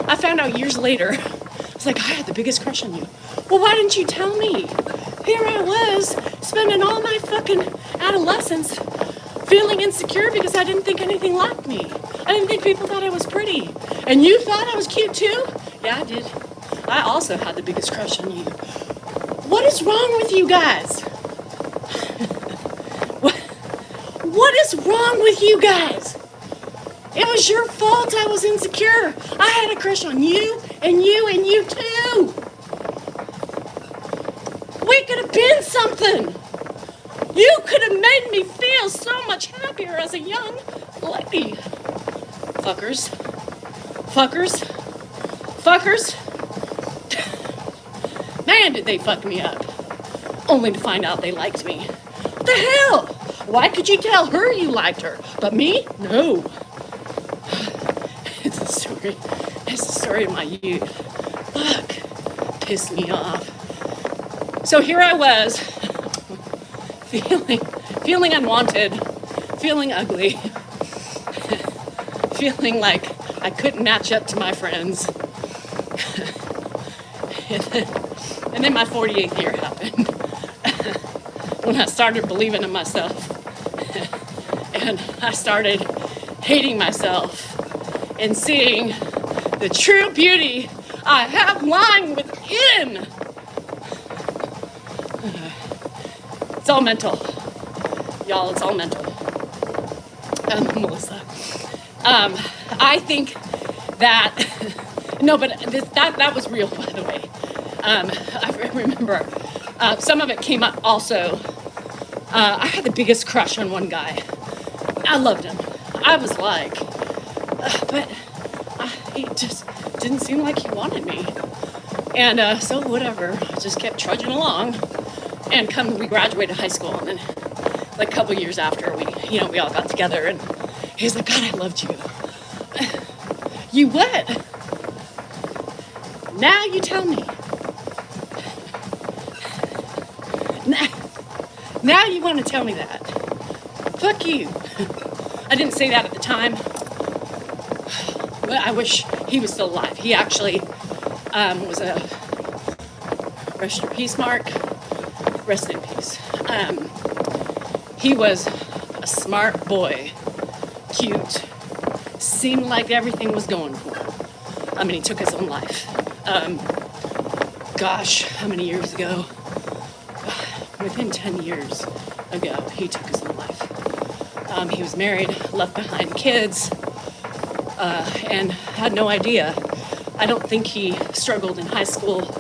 I found out years later. I was like, I had the biggest crush on you. Well, why didn't you tell me? Here I was, spending all my fucking adolescence feeling insecure because I didn't think anything liked me. I didn't think people thought I was pretty. And you thought I was cute too? Yeah, I did. I also had the biggest crush on you. What is wrong with you guys? What is wrong with you guys? It was your fault I was insecure. I had a crush on you and you and you too. We could have been something. You could have made me feel so much happier as a young lady. Fuckers. Fuckers. Fuckers. Man, did they fuck me up. only to find out they liked me. What the hell? Why could you tell her you liked her, but me? No. It's a story. It's a story of my youth. Fuck. Pissed me off. So here I was, feeling unwanted, feeling ugly, feeling like I couldn't match up to my friends. And then my 48th year happened when I started believing in myself and I started hating myself and seeing the true beauty I have lying within. It's all mental. Y'all, it's all mental. Melissa. I think that, no, but that was real, by the way. I remember some of it came up also. I had the biggest crush on one guy. I loved him. I was like, but he just didn't seem like he wanted me. And so whatever, I just kept trudging along. And we graduated high school, and then like a couple years after we all got together, and he's like, God, I loved you. You what? Now you tell me. Now you want to tell me that. Fuck you. I didn't say that at the time. But I wish he was still alive. He actually was a rest in peace, Mark. Rest in peace. He was a smart boy, cute, seemed like everything was going for him. I mean, he took his own life. Gosh, how many years ago? Within 10 years ago, he took his own life. He was married, left behind kids, and had no idea. I don't think he struggled in high school,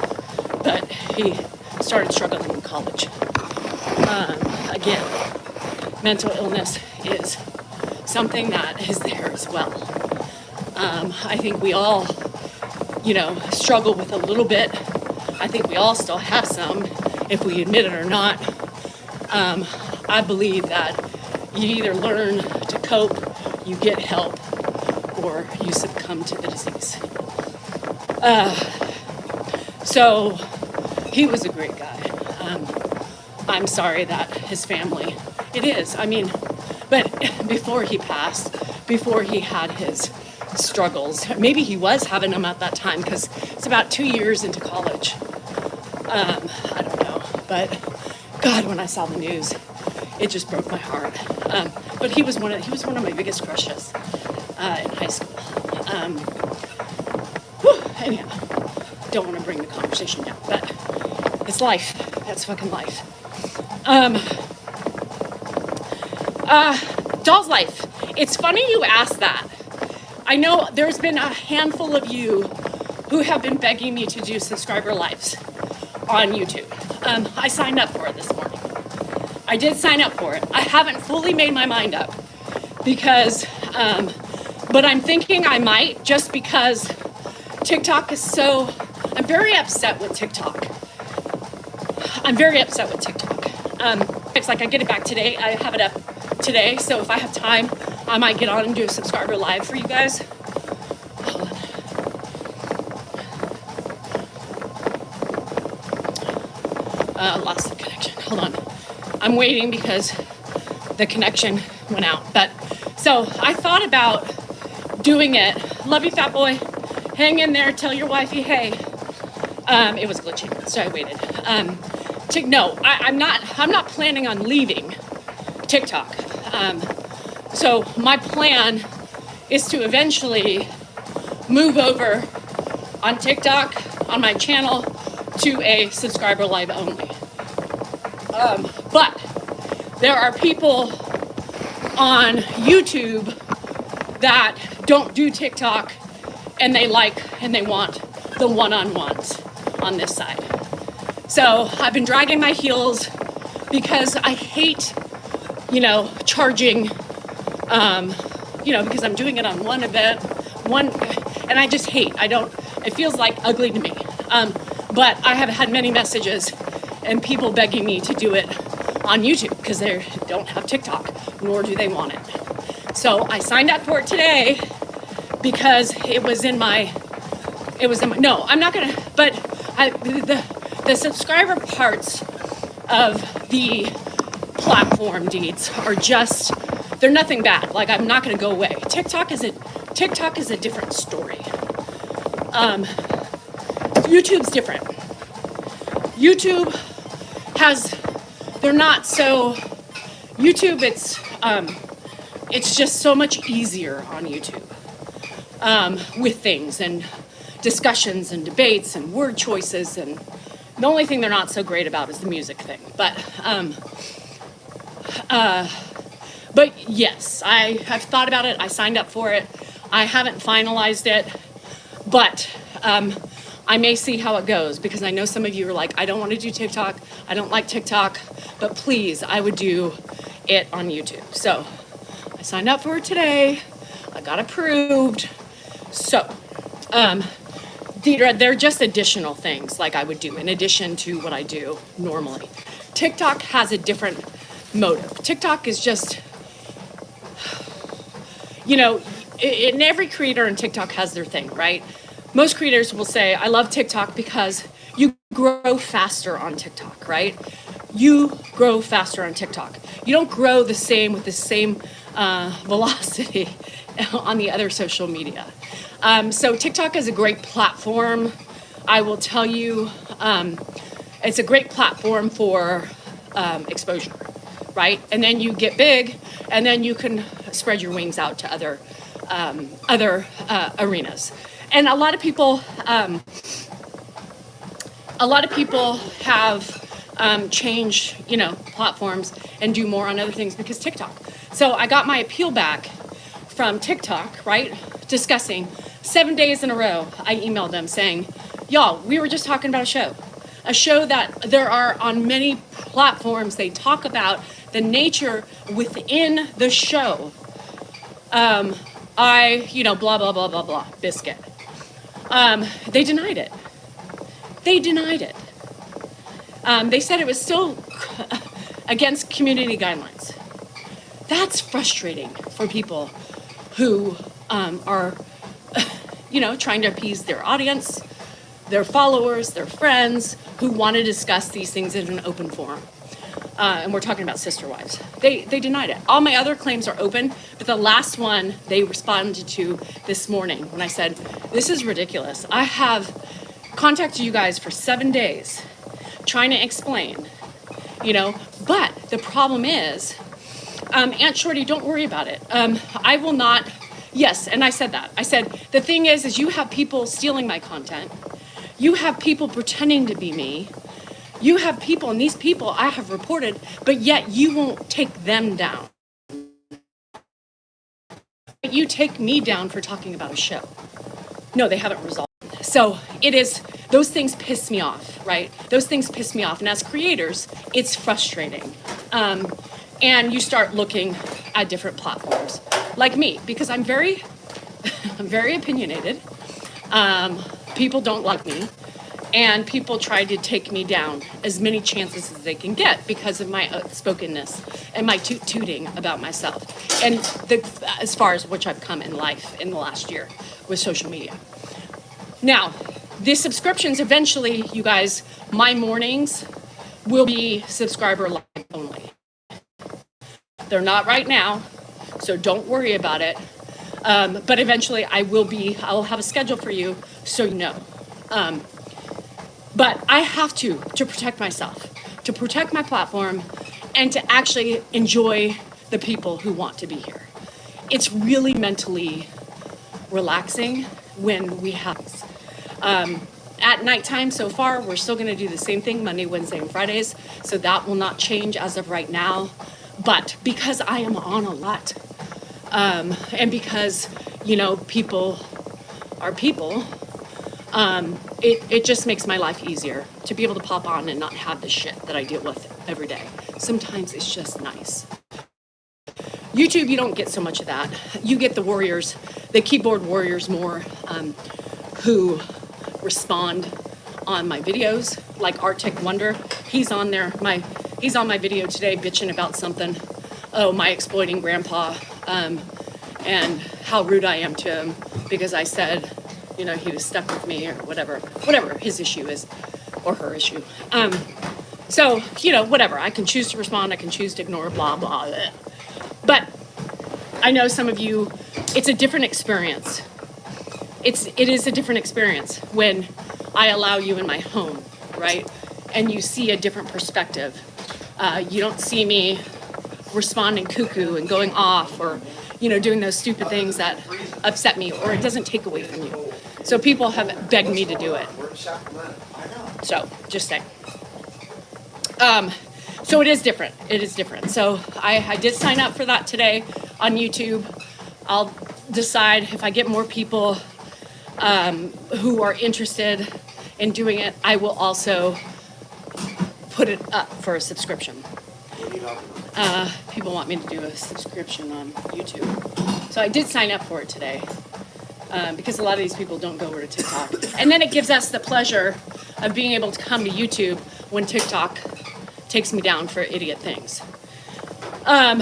but he started struggling in college. Again, mental illness is something that is there as well. I think we all, struggle with a little bit. I think we all still have some, if we admit it or not. I believe that you either learn to cope, you get help, or you succumb to the disease. So he was a great guy. I'm sorry that his family, it is, but before he passed, before he had his struggles, maybe he was having them at that time, because it's about 2 years into college. I don't know, but God, when I saw the news, it just broke my heart. But he was one of my biggest crushes in high school. Anyhow, don't want to bring the conversation down, but it's life. That's fucking life. Doll's life. It's funny you asked that. I know there's been a handful of you who have been begging me to do subscriber lives on YouTube. I signed up for it this morning. I did sign up for it. I haven't fully made my mind up because, but I'm thinking I might, just because TikTok is so, I'm very upset with TikTok. It's like I get it back today. I have it up today. So if I have time, I might get on and do a subscriber live for you guys. Hold on. Lost the connection. Hold on. I'm waiting because the connection went out. But so I thought about doing it. Love you, fat boy. Hang in there. Tell your wifey, hey. It was glitching, so I waited. I'm not planning on leaving TikTok. So my plan is to eventually move over on TikTok, on my channel, to a subscriber live only. But there are people on YouTube that don't do TikTok, and they want the one-on-ones on this side. So I've been dragging my heels because I hate, charging, because I'm doing it on one event, and I just hate, it feels like ugly to me. But I have had many messages and people begging me to do it on YouTube because they don't have TikTok, nor do they want it. So I signed up for it today because it was in my, no, I'm not gonna, but the subscriber parts of the platform deeds are just, they're nothing bad. Like, I'm not gonna go away. TikTok is a different story. YouTube's different. YouTube has, they're not so, YouTube, it's just so much easier on YouTube with things and discussions and debates and word choices, and the only thing they're not so great about is the music thing. But yes, I have thought about it. I signed up for it. I haven't finalized it, but I may see how it goes, because I know some of you are like, I don't want to do TikTok. I don't like TikTok, but please, I would do it on YouTube. So I signed up for it today. I got approved. So they're just additional things like I would do in addition to what I do normally. TikTok has a different motive. TikTok is just, and every creator on TikTok has their thing, right? Most creators will say, I love TikTok because you grow faster on TikTok, right? You grow faster on TikTok. You don't grow the same with the same velocity on the other social media. So TikTok is a great platform. I will tell you, it's a great platform for exposure, right? And then you get big, and then you can spread your wings out to other arenas. And a lot of people have changed, platforms and do more on other things because TikTok. So I got my appeal back from TikTok, right? Discussing 7 days in a row. I emailed them saying, y'all, we were just talking about a show that there are on many platforms. They talk about the nature within the show. Blah, blah, blah, blah, blah, biscuit. They denied it. They said it was still against community guidelines. That's frustrating for people who are, trying to appease their audience, their followers, their friends, who want to discuss these things in an open forum. And we're talking about sister wives. They denied it. All my other claims are open, but the last one they responded to this morning when I said, this is ridiculous. I have contacted you guys for 7 days trying to explain, but the problem is, Aunt Shorty, don't worry about it. I will not, yes, and I said that. I said, the thing is you have people stealing my content. You have people pretending to be me. You have people, and these people I have reported, but yet you won't take them down. You take me down for talking about a show. No, they haven't resolved it. So it is, those things piss me off, right? Those things piss me off. And as creators, it's frustrating. And you start looking at different platforms, like me, because I'm very opinionated. People don't like me. And people try to take me down as many chances as they can get because of my outspokenness and my tooting about myself. And as far as which I've come in life in the last year with social media. Now, the subscriptions eventually, you guys, my mornings will be subscriber live only. They're not right now, so don't worry about it. But eventually I'll have a schedule for you so you know. But I have to protect myself, to protect my platform, and to actually enjoy the people who want to be here. It's really mentally relaxing when we have this. At nighttime so far, we're still gonna do the same thing, Monday, Wednesday, and Fridays, so that will not change as of right now. But because I am on a lot, and because, people are people, it just makes my life easier to be able to pop on and not have the shit that I deal with every day. Sometimes it's just nice. YouTube, you don't get so much of that. You get the warriors, the keyboard warriors more, who respond on my videos, like Arctic Wonder. he's on there. He's on my video today bitching about something. Oh, my exploiting grandpa, and how rude I am to him because I said, you know, he was stuck with me or whatever his issue is, or her issue. So, you know, whatever. I can choose to respond. I can choose to ignore, blah, blah, blah. But I know some of you, it's a different experience. It is a different experience when I allow you in my home, right? And you see a different perspective. You don't see me responding cuckoo and going off or, you know, doing those stupid things that upset me, or it doesn't take away from you. So people have begged me to do it. So just saying. So it is different. It is different. So I did sign up for that today on YouTube. I'll decide if I get more people who are interested in doing it. I will also put it up for a subscription. People want me to do a subscription on YouTube. So I did sign up for it today because a lot of these people don't go over to TikTok. And then it gives us the pleasure of being able to come to YouTube when TikTok takes me down for idiot things.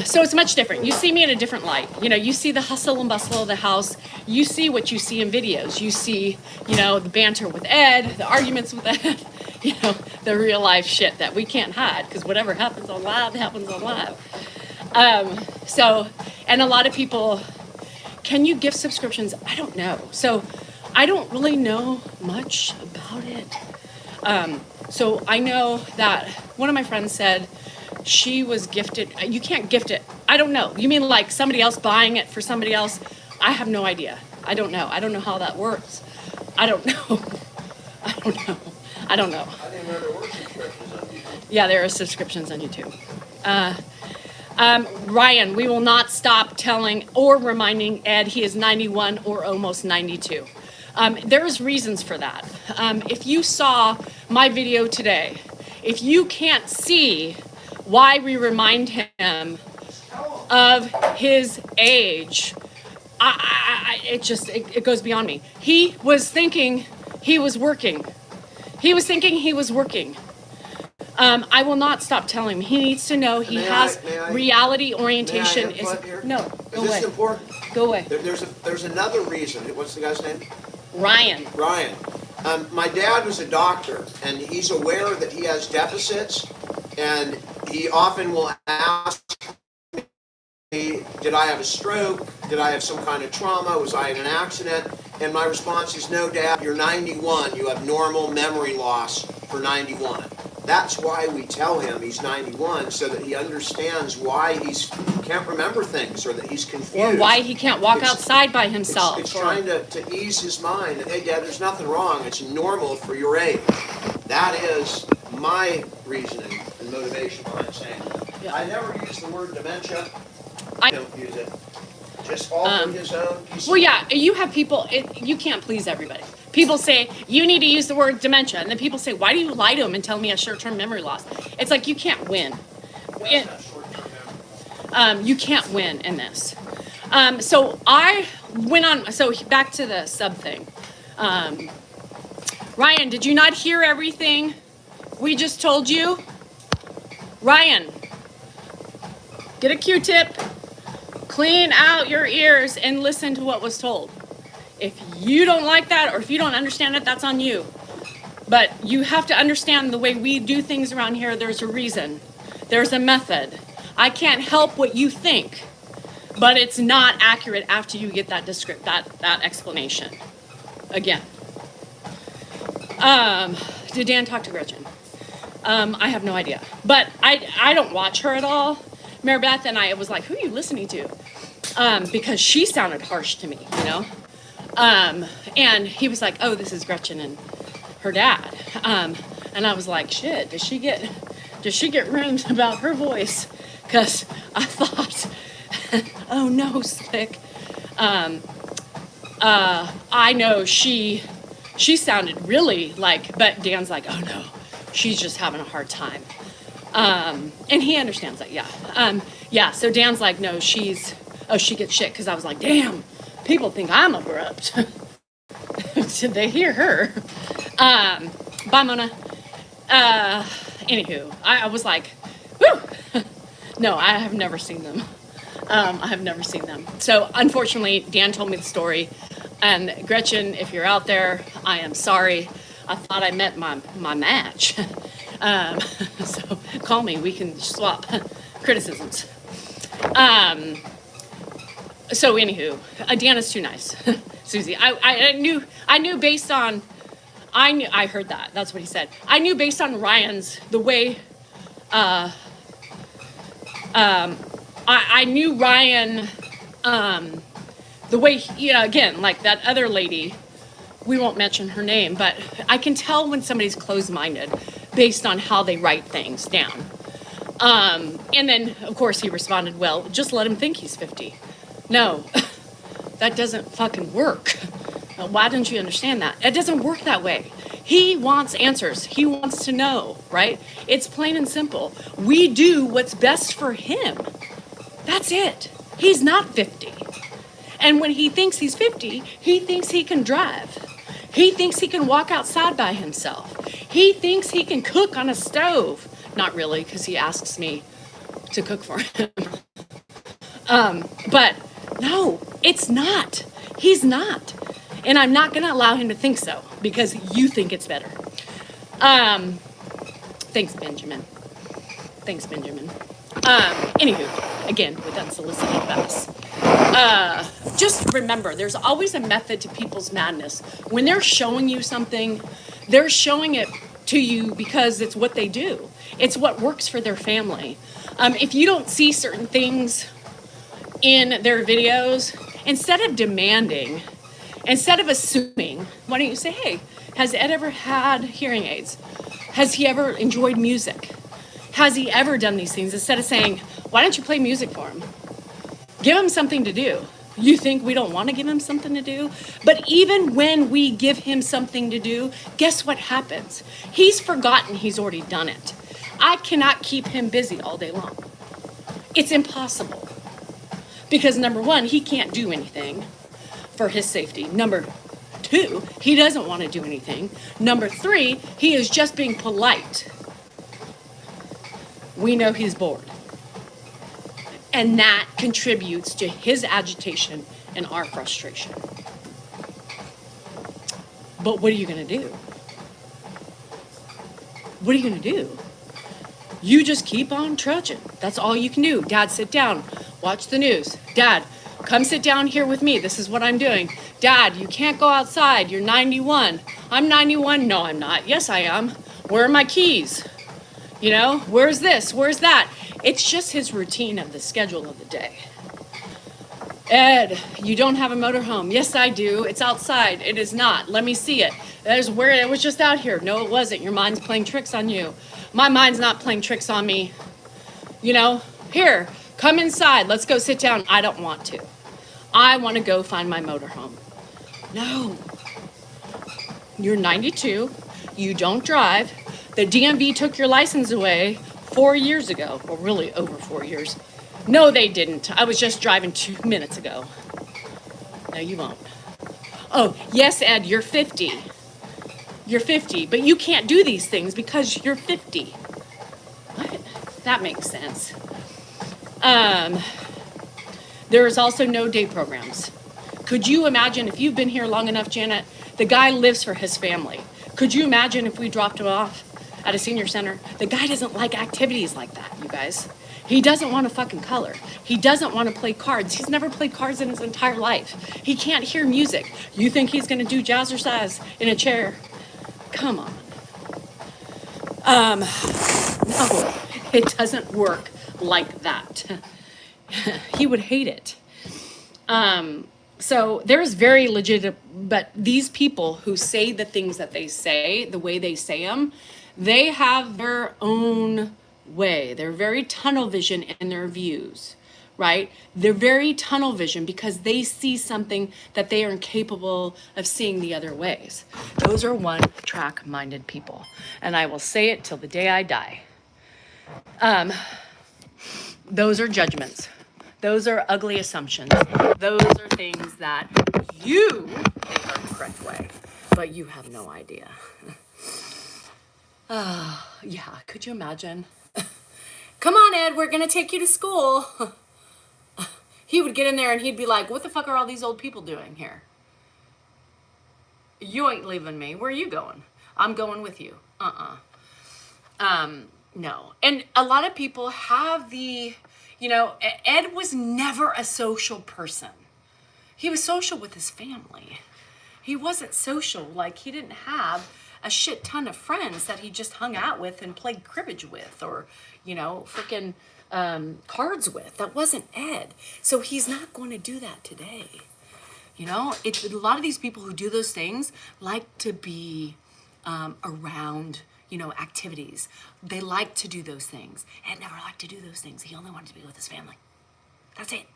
So it's much different. You see me in a different light. You know, you see the hustle and bustle of the house. You see what you see in videos. You see, you know, the banter with Ed, the arguments with Ed, you know, the real life shit that we can't hide because whatever happens on live happens on live. So, and a lot of people, can you give subscriptions? I don't know. So I don't really know much about it. So I know that one of my friends said she was gifted. You can't gift it. I don't know. You mean like somebody else buying it for somebody else? I have no idea. I don't know. I don't know how that works. I don't know. I don't know. I don't know. I didn't know there were subscriptions on YouTube. Yeah, there are subscriptions on YouTube. Ryan, we will not stop telling or reminding Ed he is 91 or almost 92. There's reasons for that. If you saw my video today, if you can't see why we remind him of his age, it goes beyond me. He was thinking he was working. He was thinking he was working. I will not stop telling him. He needs to know he has reality orientation. No, go away. Is this important? Go away. There's another reason. What's the guy's name? Ryan. Ryan. My dad was a doctor, and he's aware that he has deficits, and he often will ask me, did I have a stroke? Did I have some kind of trauma? Was I in an accident? And my response is, no, Dad, you're 91. You have normal memory loss for 91. That's why we tell him he's 91, so that he understands why he can't remember things or that he's confused. Or why he can't walk outside by himself. It's trying to ease his mind. And, hey, Dad, there's nothing wrong. It's normal for your age. That is my reasoning and motivation behind saying that. Yeah. I never use the word dementia. I don't use it. Just all for his own peace. Well, yeah, you have people, you can't please everybody. People say, you need to use the word dementia. And then people say, why do you lie to them and tell me I have short-term memory loss? It's like, you can't win. You can't win in this. So I went on, so back to the sub thing. Ryan, did you not hear everything we just told you? Ryan, get a Q-tip, clean out your ears and listen to what was told. If you don't like that or if you don't understand it, that's on you. But you have to understand the way we do things around here, there's a reason. There's a method. I can't help what you think, but it's not accurate after you get that that explanation. Again. Did Dan talk to Gretchen? I have no idea. But I don't watch her at all. Mary Beth and I was like, who are you listening to? Because she sounded harsh to me, you know? And he was like, oh, this is Gretchen and her dad. And I was like, shit, does she get rooms about her voice? Because I thought, oh no, Slick. I know she sounded really like, but Dan's like, oh no, she's just having a hard time. And he understands that, yeah. Yeah, so Dan's like, no, she gets shit, because I was like, damn, people think I'm abrupt. Did they hear her? Bye, Mona. Anywho, I was like, whew. No, I have never seen them. I have never seen them. So unfortunately, Dan told me the story. And Gretchen, if you're out there, I am sorry. I thought I met my match. So call me. We can swap criticisms. So anywho, Dan is too nice. Susie, I knew based on, I heard that. That's what he said. I knew based on Ryan's, the way, I knew Ryan, the way, again, like that other lady, we won't mention her name, but I can tell when somebody's closed-minded based on how they write things down. And then, of course, he responded, well, just let him think he's 50. No, that doesn't fucking work. Why don't you understand that? It doesn't work that way. He wants answers. He wants to know, right? It's plain and simple. We do what's best for him. That's it. He's not 50. And when he thinks he's 50, he thinks he can drive. He thinks he can walk outside by himself. He thinks he can cook on a stove. Not really, because he asks me to cook for him. But no, it's not. He's not. And I'm not going to allow him to think so, because you think it's better. Thanks, Benjamin. Anywho, again, with unsolicited advice. Just remember, there's always a method to people's madness. When they're showing you something, they're showing it to you because it's what they do. It's what works for their family. If you don't see certain things in their videos, instead of demanding, instead of assuming, why don't you say, hey, has Ed ever had hearing aids? Has he ever enjoyed music? Has he ever done these things? Instead of saying, why don't you play music for him? Give him something to do. You think we don't want to give him something to do? But even when we give him something to do, guess what happens? He's forgotten he's already done it. I cannot keep him busy all day long. It's impossible. Because number one, he can't do anything for his safety. Number two, he doesn't want to do anything. Number three, he is just being polite. We know he's bored. And that contributes to his agitation and our frustration. But what are you going to do? What are you going to do? You just keep on trudging. That's all you can do. Dad, sit down. Watch the news. Dad, come sit down here with me. This is what I'm doing. Dad, you can't go outside. You're 91. I'm 91. No, I'm not. Yes, I am. Where are my keys? Where's this? Where's that? It's just his routine of the schedule of the day. Ed, you don't have a motorhome. Yes, I do. It's outside. It is not. Let me see it. There's where it was just out here. No, it wasn't. Your mind's playing tricks on you. My mind's not playing tricks on me. Here, come inside. Let's go sit down. I don't want to. I want to go find my motorhome. No. You're 92. You don't drive. The DMV took your license away 4 years ago. Well, really over 4 years. No, they didn't. I was just driving 2 minutes ago. No, you won't. Oh, yes, Ed, you're 50. You're 50, but you can't do these things because you're 50. What? That makes sense. There is also no day programs. Could you imagine if you've been here long enough, Janet, the guy lives for his family. Could you imagine if we dropped him off at a senior center? The guy doesn't like activities like that, you guys. He doesn't want to fucking color. He doesn't want to play cards. He's never played cards in his entire life. He can't hear music. You think he's going to do jazzercise in a chair? Come on. No, it doesn't work like that. He would hate it. So there's very legit, but these people who say the things that they say, the way they say them, they have their own way. They're very tunnel vision in their views, right? They're very tunnel vision because they see something that they are incapable of seeing the other ways. Those are one-track minded people. And I will say it till the day I die. Those are judgments. Those are ugly assumptions. Those are things that you think are the correct way, but you have no idea. Yeah, could you imagine? Come on, Ed, we're gonna take you to school. He would get in there and he'd be like, what the fuck are all these old people doing here? You ain't leaving me. Where are you going? I'm going with you. No. And a lot of people have Ed was never a social person. He was social with his family. He wasn't social. Like, he didn't have a shit ton of friends that he just hung out with and played cribbage with, or, freaking cards with. That wasn't Ed. So he's not going to do that today. It's a lot of these people who do those things like to be around, activities. They like to do those things. Ed never liked to do those things. He only wanted to be with his family. That's it.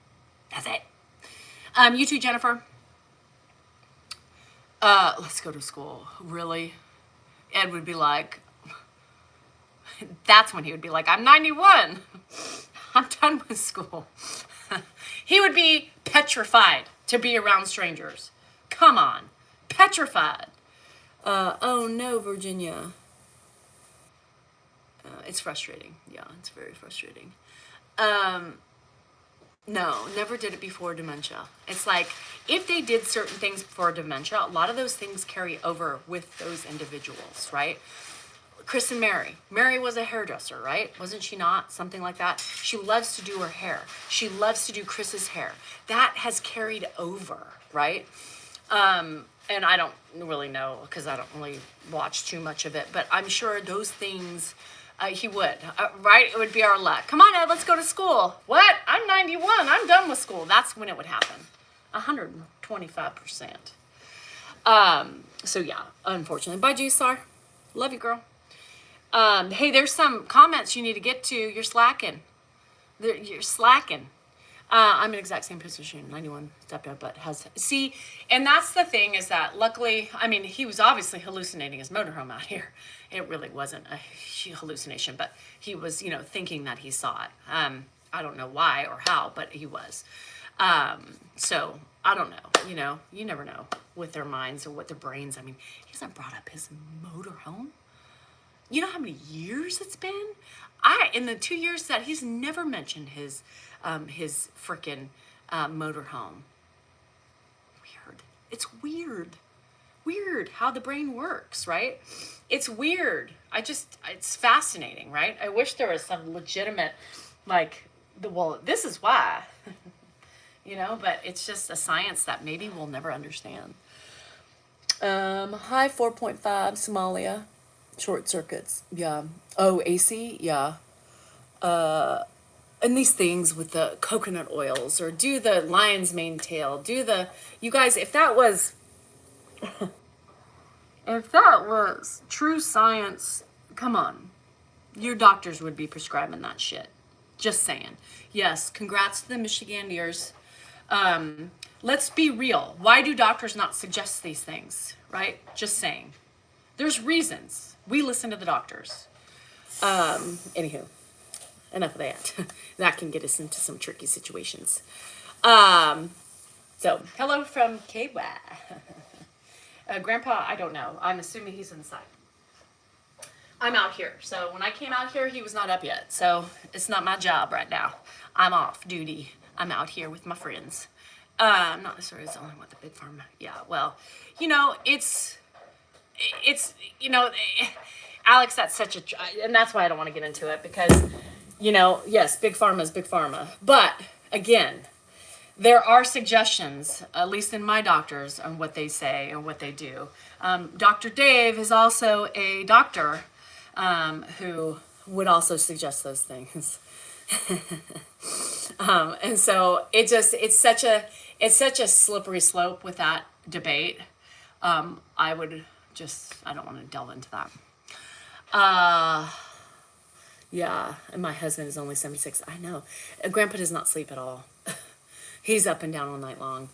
That's it. You too, Jennifer. Let's go to school. Really? Ed would be like, that's when he would be like, I'm 91. I'm done with school. He would be petrified to be around strangers. Come on. Petrified. Oh no, Virginia. It's frustrating. Yeah, it's very frustrating. No, never did it before dementia. It's like, if they did certain things before dementia, a lot of those things carry over with those individuals, right? Chris and Mary. Mary was a hairdresser, right? Wasn't she not? Something like that. She loves to do her hair. She loves to do Chris's hair. That has carried over, right? And I don't really know, because I don't really watch too much of it, but I'm sure those things, he would, right? It would be our luck. Come on, Ed, let's go to school. What? I'm 91. I'm done with school. That's when it would happen. 125%. So yeah, unfortunately. Bye, G-Star. Love you, girl. Hey, there's some comments you need to get to. You're slacking. You're slacking. I'm in exact same position. 91 stepped up, but see, and that's the thing, is that luckily, I mean, he was obviously hallucinating his motorhome out here. It really wasn't a hallucination, but he was, thinking that he saw it. I don't know why or how, but he was. So I don't know, you never know with their minds or what their brains. I mean, he hasn't brought up his motorhome. You know how many years it's been? In the 2 years that he's never mentioned his frickin' motorhome. Weird. It's weird. Weird how the brain works, right? It's weird. It's fascinating, right? I wish there was some legitimate, this is why, but it's just a science that maybe we'll never understand. Hi, 4.5, Somalia. Short circuits, yeah. Oh, AC, yeah. And these things with the coconut oils, or do the lion's mane tail, you guys, if that was true science, come on. Your doctors would be prescribing that shit. Just saying. Yes, congrats to the Michigander. Let's be real. Why do doctors not suggest these things, right? Just saying. There's reasons. We listen to the doctors. Anywho, enough of that. That can get us into some tricky situations. So, hello from KY. Grandpa, I don't know. I'm assuming he's inside. I'm out here. So, when I came out here, he was not up yet. So, it's not my job right now. I'm off duty. I'm out here with my friends. Not necessarily it's only with the big farm. Yeah, well, it's Alex, that's such a, and that's why I don't want to get into it, because, yes, big pharma is big pharma. But again, there are suggestions, at least in my doctors, on what they say and what they do. Dr. Dave is also a doctor who would also suggest those things. And so it's such a slippery slope with that debate. I don't want to delve into that. Yeah, and my husband is only 76. I know. Grandpa does not sleep at all. He's up and down all night long.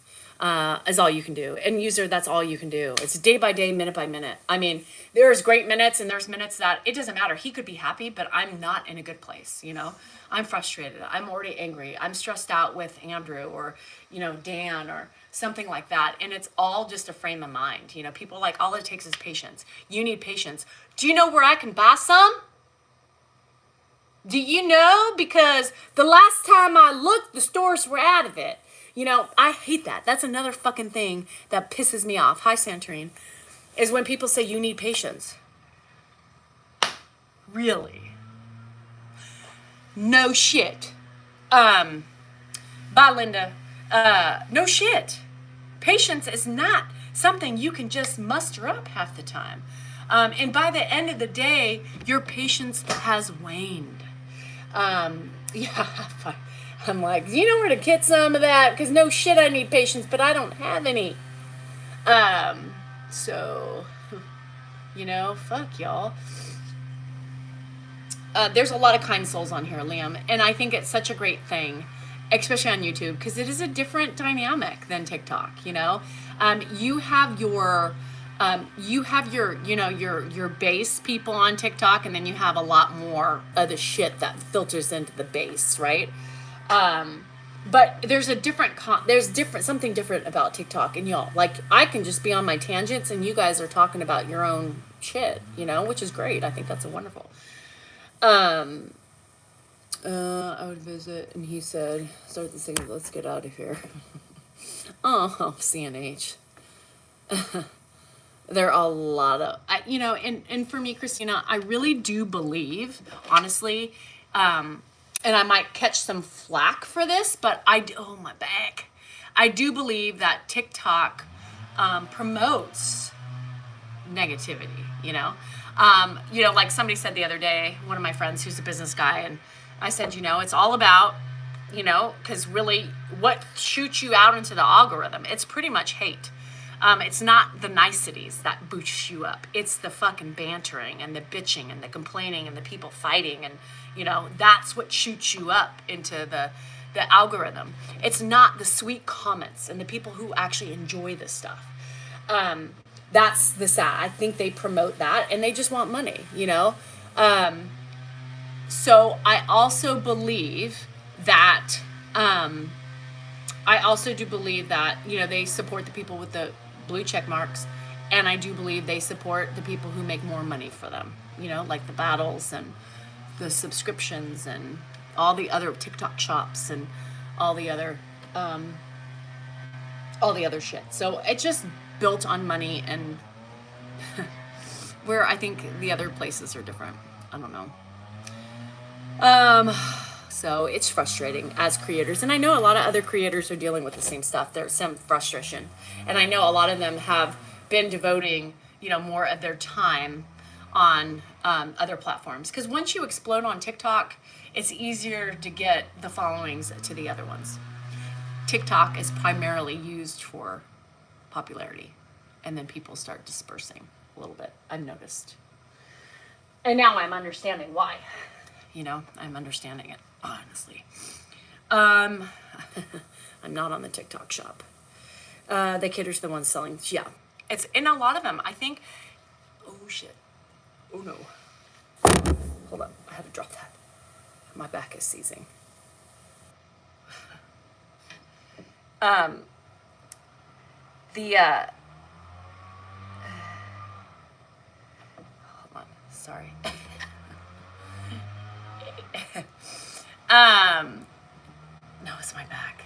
is all you can do. And user, that's all you can do. It's day by day, minute by minute. I mean, there's great minutes and there's minutes that it doesn't matter. He could be happy, but I'm not in a good place, you know? I'm frustrated. I'm already angry. I'm stressed out with Andrew or, you know, Dan or something like that. And it's all just a frame of mind. You know, people like, all it takes is patience. You need patience. Do you know where I can buy some? Do you know? Because the last time I looked, the stores were out of it. You know, I hate that. That's another fucking thing that pisses me off. Hi, Santorini. Is when people say you need patience. Really? No shit. Bye, Linda. No shit. Patience is not something you can just muster up half the time. And by the end of the day, your patience has waned. Yeah, I'm like, do you know where to get some of that? Because no shit, I need patience, but I don't have any. So, you know, fuck y'all. There's a lot of kind souls on here, Liam, and I think it's such a great thing, especially on YouTube, because it is a different dynamic than TikTok. You know, you have your, you know, your base people on TikTok, and then you have a lot more of the shit that filters into the base, right? But there's something different about TikTok, and y'all, like, I can just be on my tangents, and you guys are talking about your own shit, you know, which is great. I think that's wonderful. I would visit, and he said, start the singing, let's get out of here. Oh, CNH. There are a lot of, you know, and for me, Christina, I really do believe, honestly, and I might catch some flack for this, but oh, my back. I do believe that TikTok promotes negativity, you know? You know, like somebody said the other day, one of my friends who's a business guy, and I said, you know, it's all about, you know, because really what shoots you out into the algorithm, it's pretty much hate. It's not the niceties that boosts you up. It's the fucking bantering and the bitching and the complaining and the people fighting. And, you know, that's what shoots you up into the algorithm. It's not the sweet comments and the people who actually enjoy this stuff. That's the sad. I think they promote that and they just want money, you know? So I also believe that, you know, they support the people with the blue check marks, and I do believe they support the people who make more money for them, you know, like the battles and the subscriptions and all the other TikTok shops and all the other shit. So it's just built on money, and where I think the other places are different. I don't know. So it's frustrating as creators. And I know a lot of other creators are dealing with the same stuff. There's some frustration. And I know a lot of them have been devoting, you know, more of their time on other platforms. Because once you explode on TikTok, it's easier to get the followings to the other ones. TikTok is primarily used for popularity. And then people start dispersing a little bit, I've noticed. And now I'm understanding why. You know, I'm understanding it, honestly. I'm not on the TikTok shop. The kidder's the one selling. Yeah. It's in a lot of them. I think, oh shit. Oh no. Hold up. I had to drop that. My back is seizing. Hold on. Sorry. No, it's my back.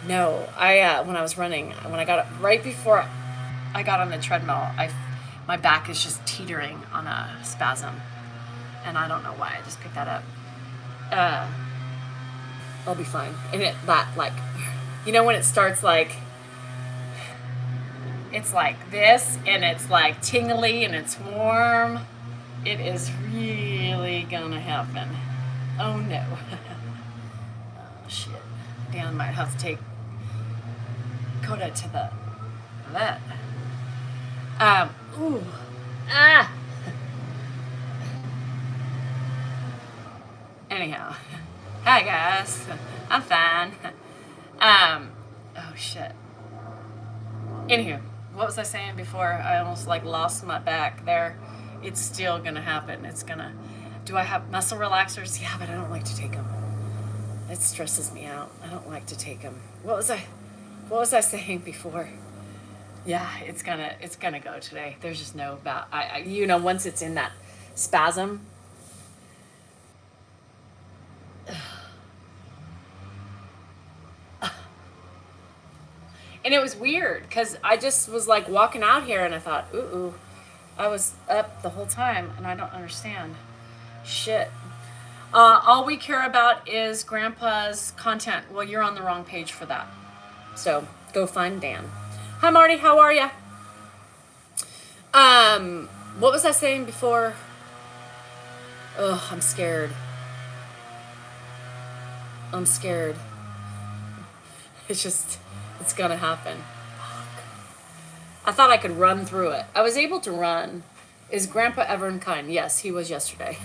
No, when I was running, when I got right before I got on the treadmill, my back is just teetering on a spasm, and I don't know why. I just picked that up. I'll be fine. And like, you know, when it starts like, it's like this, and it's like tingly, and it's warm. It is really gonna happen. Oh no. Oh shit. Dan might have to take Coda to the vet. Ooh. Ah. Anyhow. Hey. Hi guys. I'm fine. Oh shit. Anywho, what was I saying before? I almost like lost my back there. It's still gonna happen. It's gonna. Do I have muscle relaxers? Yeah, but I don't like to take them. It stresses me out. I don't like to take them. What was I saying before? Yeah, it's gonna go today. There's just no about. Once it's in that spasm. And it was weird because I just was like walking out here and I thought, ooh, I was up the whole time and I don't understand. Shit. All we care about is Grandpa's content. Well, you're on the wrong page for that. So go find Dan. Hi, Marty. How are ya? What was I saying before? Ugh, I'm scared. It's gonna happen. I thought I could run through it. I was able to run. Is Grandpa ever unkind? Yes, he was yesterday.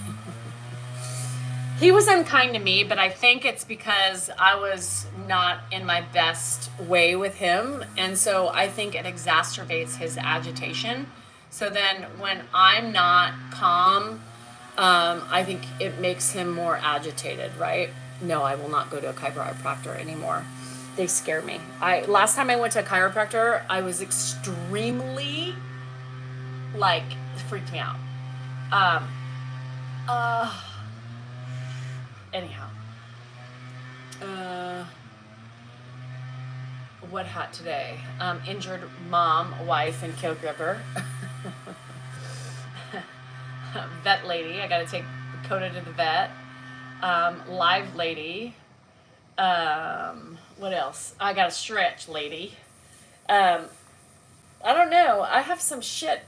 He was unkind to me, but I think it's because I was not in my best way with him. And so I think it exacerbates his agitation. So then when I'm not calm, I think it makes him more agitated, right? No, I will not go to a chiropractor anymore. They scare me. Last time I went to a chiropractor, I was extremely, freaked me out. Anyhow. What hat today? Injured mom, wife, and caregiver. Vet lady. I gotta take Dakota to the vet. Live lady. What else? I got a stretch lady. I don't know. I have some shit.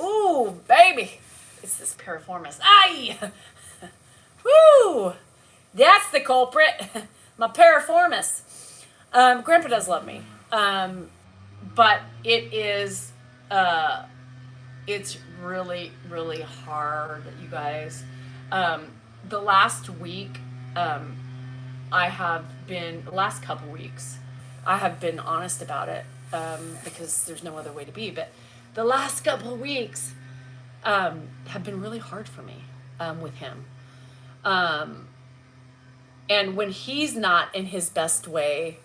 Ooh, baby. It's this piriformis. Aye! Woo! That's the culprit. My piriformis. Grandpa does love me. But it is, it's really, really hard, you guys. The last week, last couple weeks, I have been honest about it, because there's no other way to be, but the last couple of weeks, have been really hard for me, with him. And when he's not in his best way,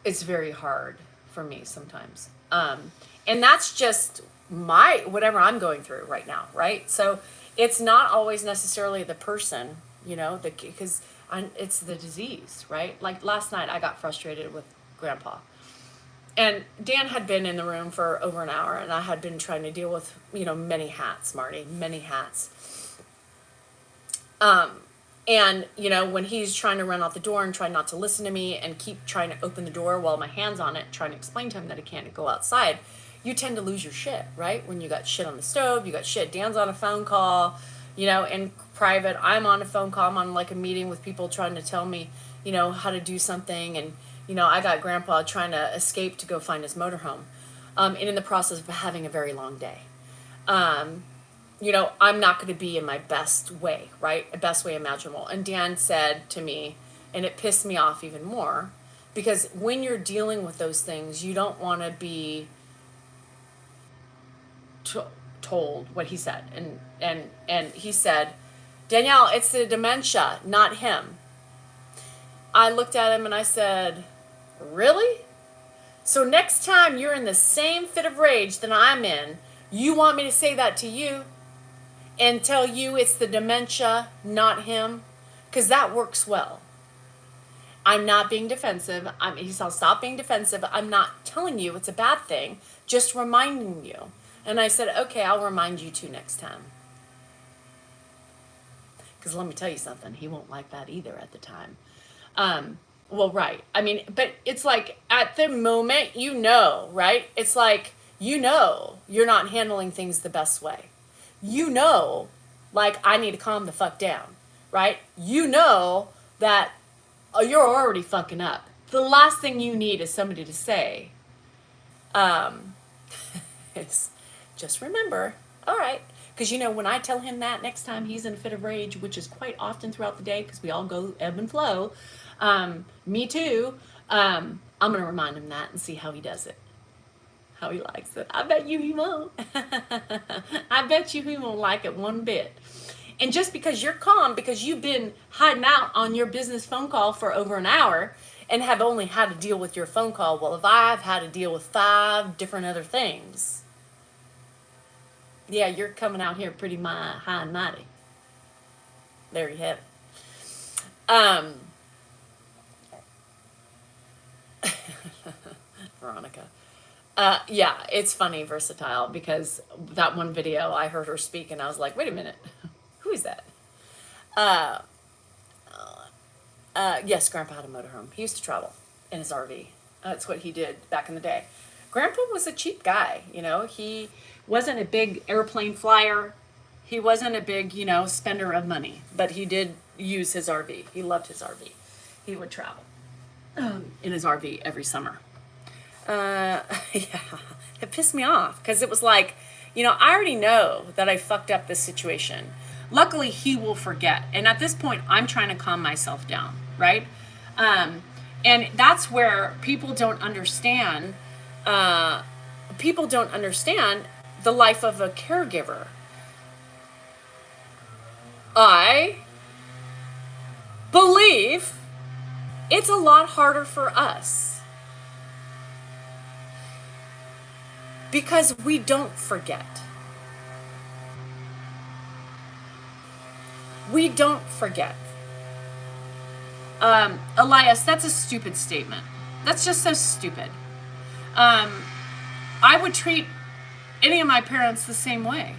it's very hard for me sometimes. And that's just whatever I'm going through right now, right? So it's not always necessarily the person, because it's the disease, right? Like last night I got frustrated with Grandpa. And Dan had been in the room for over an hour, and I had been trying to deal with, many hats, Marty, many hats. And, when he's trying to run out the door and try not to listen to me and keep trying to open the door while my hand's on it, trying to explain to him that he can't go outside, you tend to lose your shit, right? When you got shit on the stove, you got shit. Dan's on a phone call, in private. I'm on a phone call. I'm on a meeting with people trying to tell me, how to do something. And, I got Grandpa trying to escape to go find his motorhome. And in the process of having a very long day. I'm not going to be in my best way, right? The best way imaginable. And Dan said to me, and it pissed me off even more, because when you're dealing with those things, you don't want to be told what he said. And he said, Danielle, it's the dementia, not him. I looked at him and I said, really? So next time you're in the same fit of rage that I'm in, you want me to say that to you and tell you it's the dementia, not him? Because that works well. I'm not being defensive. He said, stop being defensive. I'm not telling you it's a bad thing, just reminding you. And I said, okay, I'll remind you too next time. Because let me tell you something, he won't like that either at the time. Well, right. But it's like at the moment, right? It's like, you're not handling things the best way. I need to calm the fuck down, right? That you're already fucking up. The last thing you need is somebody to say, is just remember, all right. Because, you know, when I tell him that next time he's in a fit of rage, which is quite often throughout the day because we all go ebb and flow, me too, I'm going to remind him that and see how he does it. How he likes it. I bet you he won't. I bet you he won't like it one bit. And just because you're calm, because you've been hiding out on your business phone call for over an hour and have only had to deal with your phone call, well, if I've had to deal with 5 different other things, yeah, you're coming out here pretty high and mighty. There you have it. Veronica. Yeah, it's funny, Versatile, because that one video I heard her speak and I was like, wait a minute, who is that? Yes, Grandpa had a motorhome. He used to travel in his RV. That's what he did back in the day. Grandpa was a cheap guy, you know. He wasn't a big airplane flyer. He wasn't a big, you know, spender of money, but he did use his RV. He loved his RV. He would travel in his RV every summer. Yeah, it pissed me off because it was like, you know, I already know that I fucked up this situation. Luckily, he will forget. And at this point, I'm trying to calm myself down, right? And that's where people don't understand. People don't understand the life of a caregiver. I believe it's a lot harder for us because we don't forget. We don't forget. Elias, that's a stupid statement. That's just so stupid. I would treat any of my parents the same way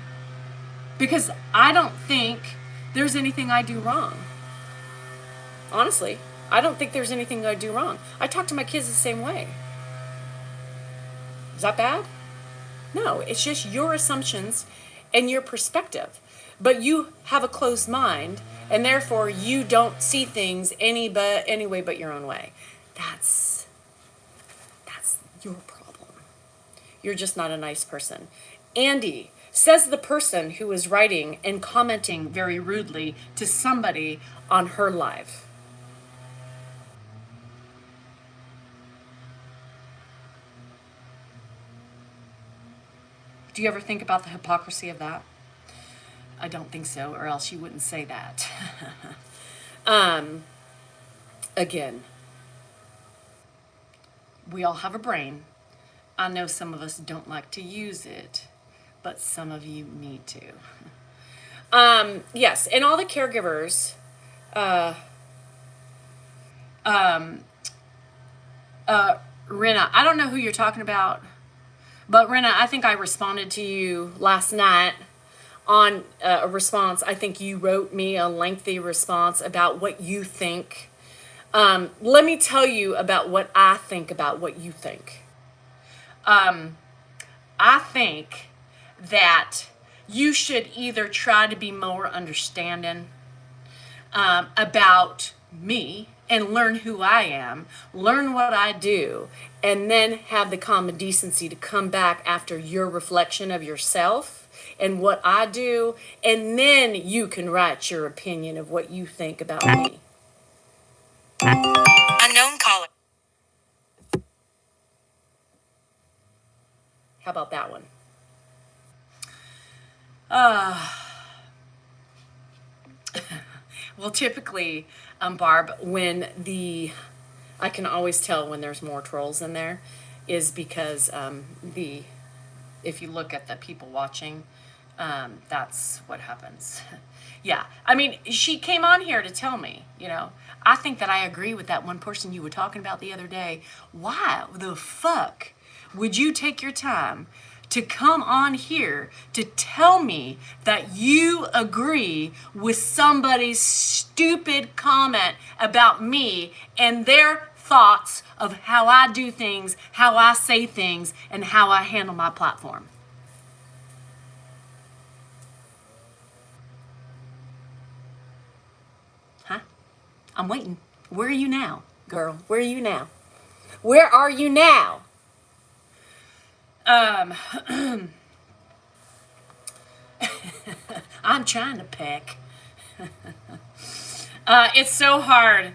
because I don't think there's anything I do wrong. Honestly, I don't think there's anything I do wrong. I talk to my kids the same way. Is that bad? No, it's just your assumptions and your perspective. But you have a closed mind, and therefore you don't see things any way but your own way. That's your problem. You're just not a nice person. Andy, says the person who is writing and commenting very rudely to somebody on her live. Do you ever think about the hypocrisy of that? I don't think so, or else you wouldn't say that. Again, we all have a brain. I know some of us don't like to use it, but some of you need to. Yes, and all the caregivers, Rena, I don't know who you're talking about, but Rena, I think I responded to you last night on a response. I think you wrote me a lengthy response about what you think. Let me tell you about what I think about what you think. I think that you should either try to be more understanding about me and learn who I am, learn what I do, and then have the common decency to come back after your reflection of yourself and what I do, and then you can write your opinion of what you think about me. Unknown caller. How about that one? Well, typically, Barb, I can always tell when there's more trolls in there, is because if you look at the people watching, that's what happens. Yeah, I mean, she came on here to tell me, you know, I think that I agree with that one person you were talking about the other day. Why the fuck would you take your time to come on here to tell me that you agree with somebody's stupid comment about me and their thoughts of how I do things, how I say things, and how I handle my platform? Huh? I'm waiting. Where are you now, girl? Where are you now? Where are you now? I'm trying to pick. It's so hard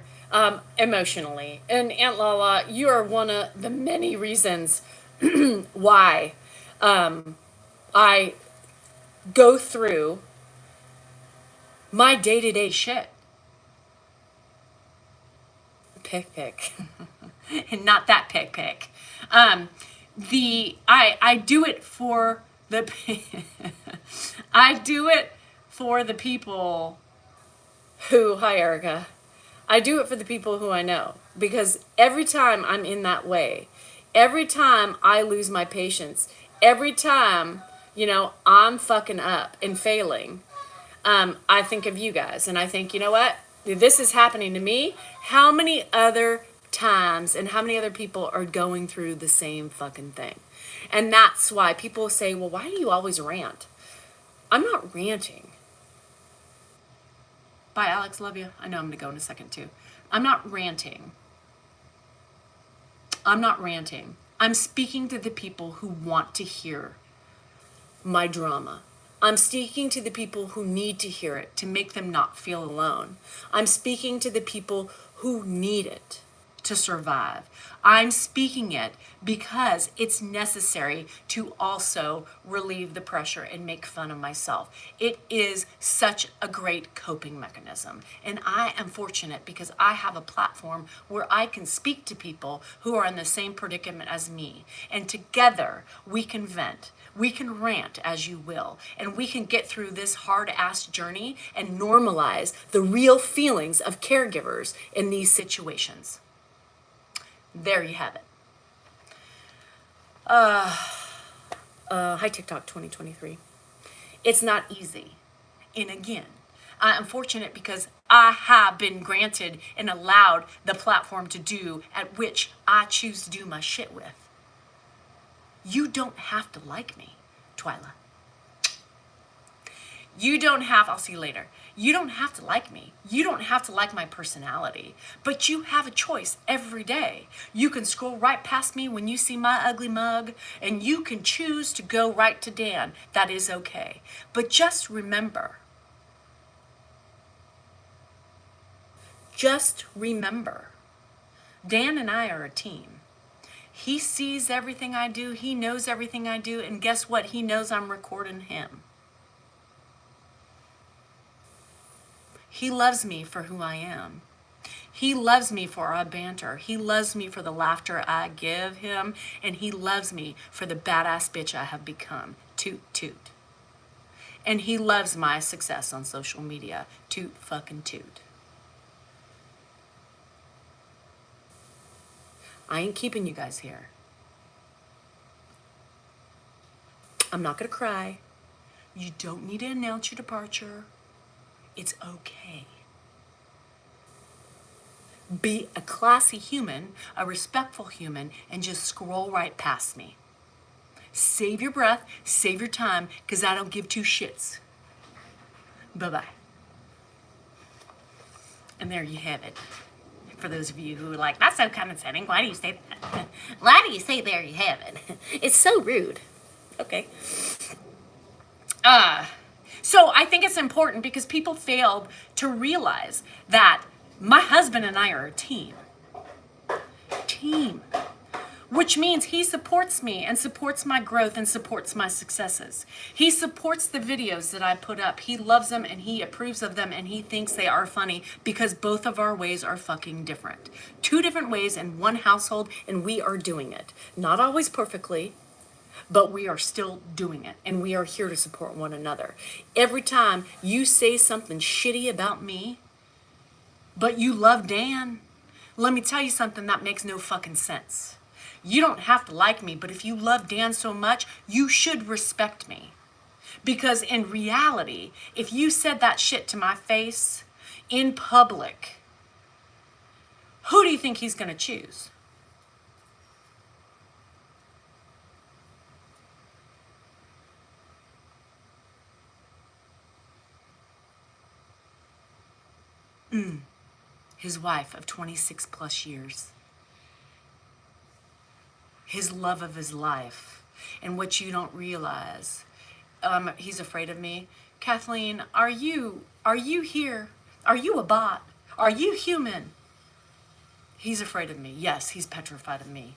emotionally. And Aunt Lala, you are one of the many reasons why I go through my day-to-day shit. Pick. And not that pick. I do it for the I do it for the people who, hi Erica, I do it for the people who I know, because every time I'm in that way, every time I lose my patience, every time, I'm fucking up and failing, I think of you guys and I think, you know what? This is happening to me. How many other times and how many other people are going through the same fucking thing? And that's why people say, well, why do you always rant? I'm not ranting. Bye, Alex. Love you. I know I'm going to go in a second, too. I'm not ranting. I'm speaking to the people who want to hear my drama. I'm speaking to the people who need to hear it to make them not feel alone. I'm speaking to the people who need it to survive. I'm speaking it because it's necessary to also relieve the pressure and make fun of myself. It is such a great coping mechanism. And I am fortunate because I have a platform where I can speak to people who are in the same predicament as me. And together we can vent. We can rant as you will, and we can get through this hard-ass journey and normalize the real feelings of caregivers in these situations. There you have it. Hi TikTok 2023. It's not easy. And again, I am fortunate because I have been granted and allowed the platform to do at which I choose to do my shit with. You don't have to like me, Twyla. You don't have, I'll see you later. You don't have to like me. You don't have to like my personality. But you have a choice every day. You can scroll right past me when you see my ugly mug, and you can choose to go right to Dan. That is okay. But just remember, Dan and I are a team. He sees everything I do. He knows everything I do. And guess what? He knows I'm recording him. He loves me for who I am. He loves me for our banter. He loves me for the laughter I give him. And he loves me for the badass bitch I have become. Toot, toot. And he loves my success on social media. Toot fucking toot. I ain't keeping you guys here. I'm not gonna cry. You don't need to announce your departure. It's okay. Be a classy human, a respectful human, and just scroll right past me. Save your breath, save your time, because I don't give two shits. Bye-bye. And there you have it. For those of you who are like, that's so condescending, why do you say that? Why do you say there you have it? It's so rude. Okay. So I think it's important because people failed to realize that my husband and I are a team. Which means he supports me and supports my growth and supports my successes. He supports the videos that I put up. He loves them and he approves of them and he thinks they are funny because both of our ways are fucking different. Two different ways in one household, and we are doing it. Not always perfectly, but we are still doing it, and we are here to support one another. Every time you say something shitty about me, but you love Dan, let me tell you something that makes no fucking sense. You don't have to like me, but if you love Dan so much, you should respect me. Because in reality, if you said that shit to my face in public, who do you think he's gonna choose? His wife of 26 plus years. His love of his life. And what you don't realize, he's afraid of me Kathleen, are you here? Are you a bot? Are you human? He's afraid of me. Yes, he's petrified of me.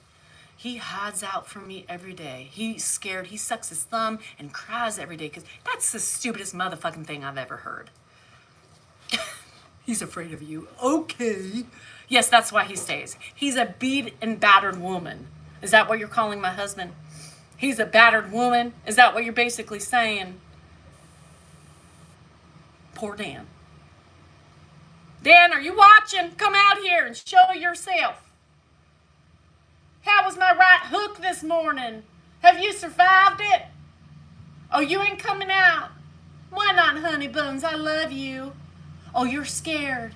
He hides out from me every day. He's scared. He sucks his thumb and cries every day because that's the stupidest motherfucking thing I've ever heard. He's afraid of you. Okay. Yes, that's why he stays. He's a beat and battered woman. Is that what you're calling my husband? He's a battered woman? Is that what you're basically saying? Poor Dan. Dan, are you watching? Come out here and show yourself. How was my right hook this morning? Have you survived it? Oh, you ain't coming out. Why not, honey buns? I love you. Oh, you're scared.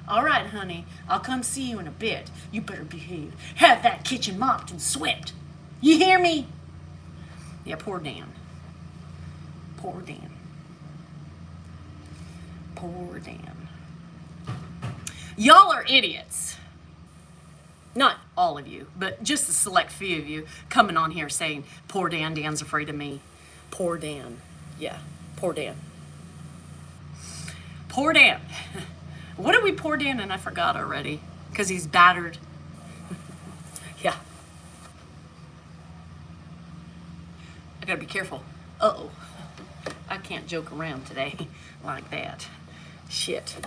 All right, honey. I'll come see you in a bit. You better behave. Have that kitchen mopped and swept. You hear me? Yeah, poor Dan. Poor Dan. Poor Dan. Y'all are idiots. Not all of you, but just a select few of you coming on here saying, poor Dan, Dan's afraid of me. Poor Dan. Yeah, poor Dan. Poor Dan. What did we pour Dan in? I forgot already. Because he's battered. Yeah. I gotta be careful. Uh-oh. I can't joke around today like that. Shit.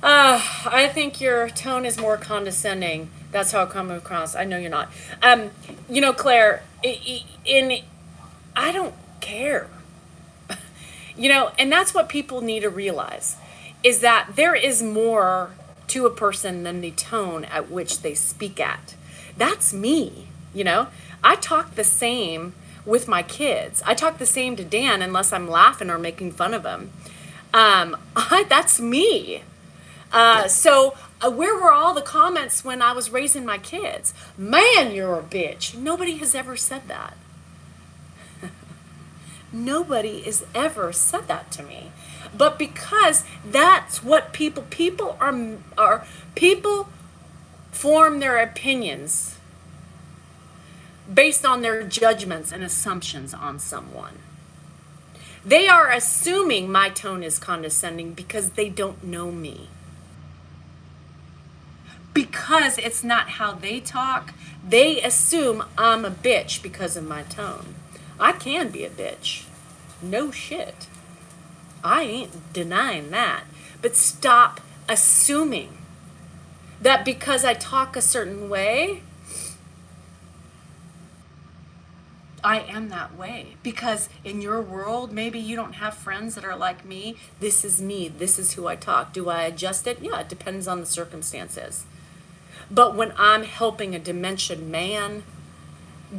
I think your tone is more condescending. That's how it comes across. I know you're not. You know, Claire, I don't care. You know, and that's what people need to realize, is that there is more to a person than the tone at which they speak at. That's me, you know. I talk the same with my kids. I talk the same to Dan unless I'm laughing or making fun of him. That's me. So where were all the comments when I was raising my kids? Man, you're a bitch. Nobody has ever said that. Nobody has ever said that to me. But because that's what people form their opinions based on their judgments and assumptions on someone. They are assuming my tone is condescending because they don't know me. Because it's not how they talk, they assume I'm a bitch because of my tone. I can be a bitch. No shit. I ain't denying that. But stop assuming that because I talk a certain way, I am that way. Because in your world, maybe you don't have friends that are like me. This is me. This is who I talk. Do I adjust it? Yeah, it depends on the circumstances. But when I'm helping a dementia man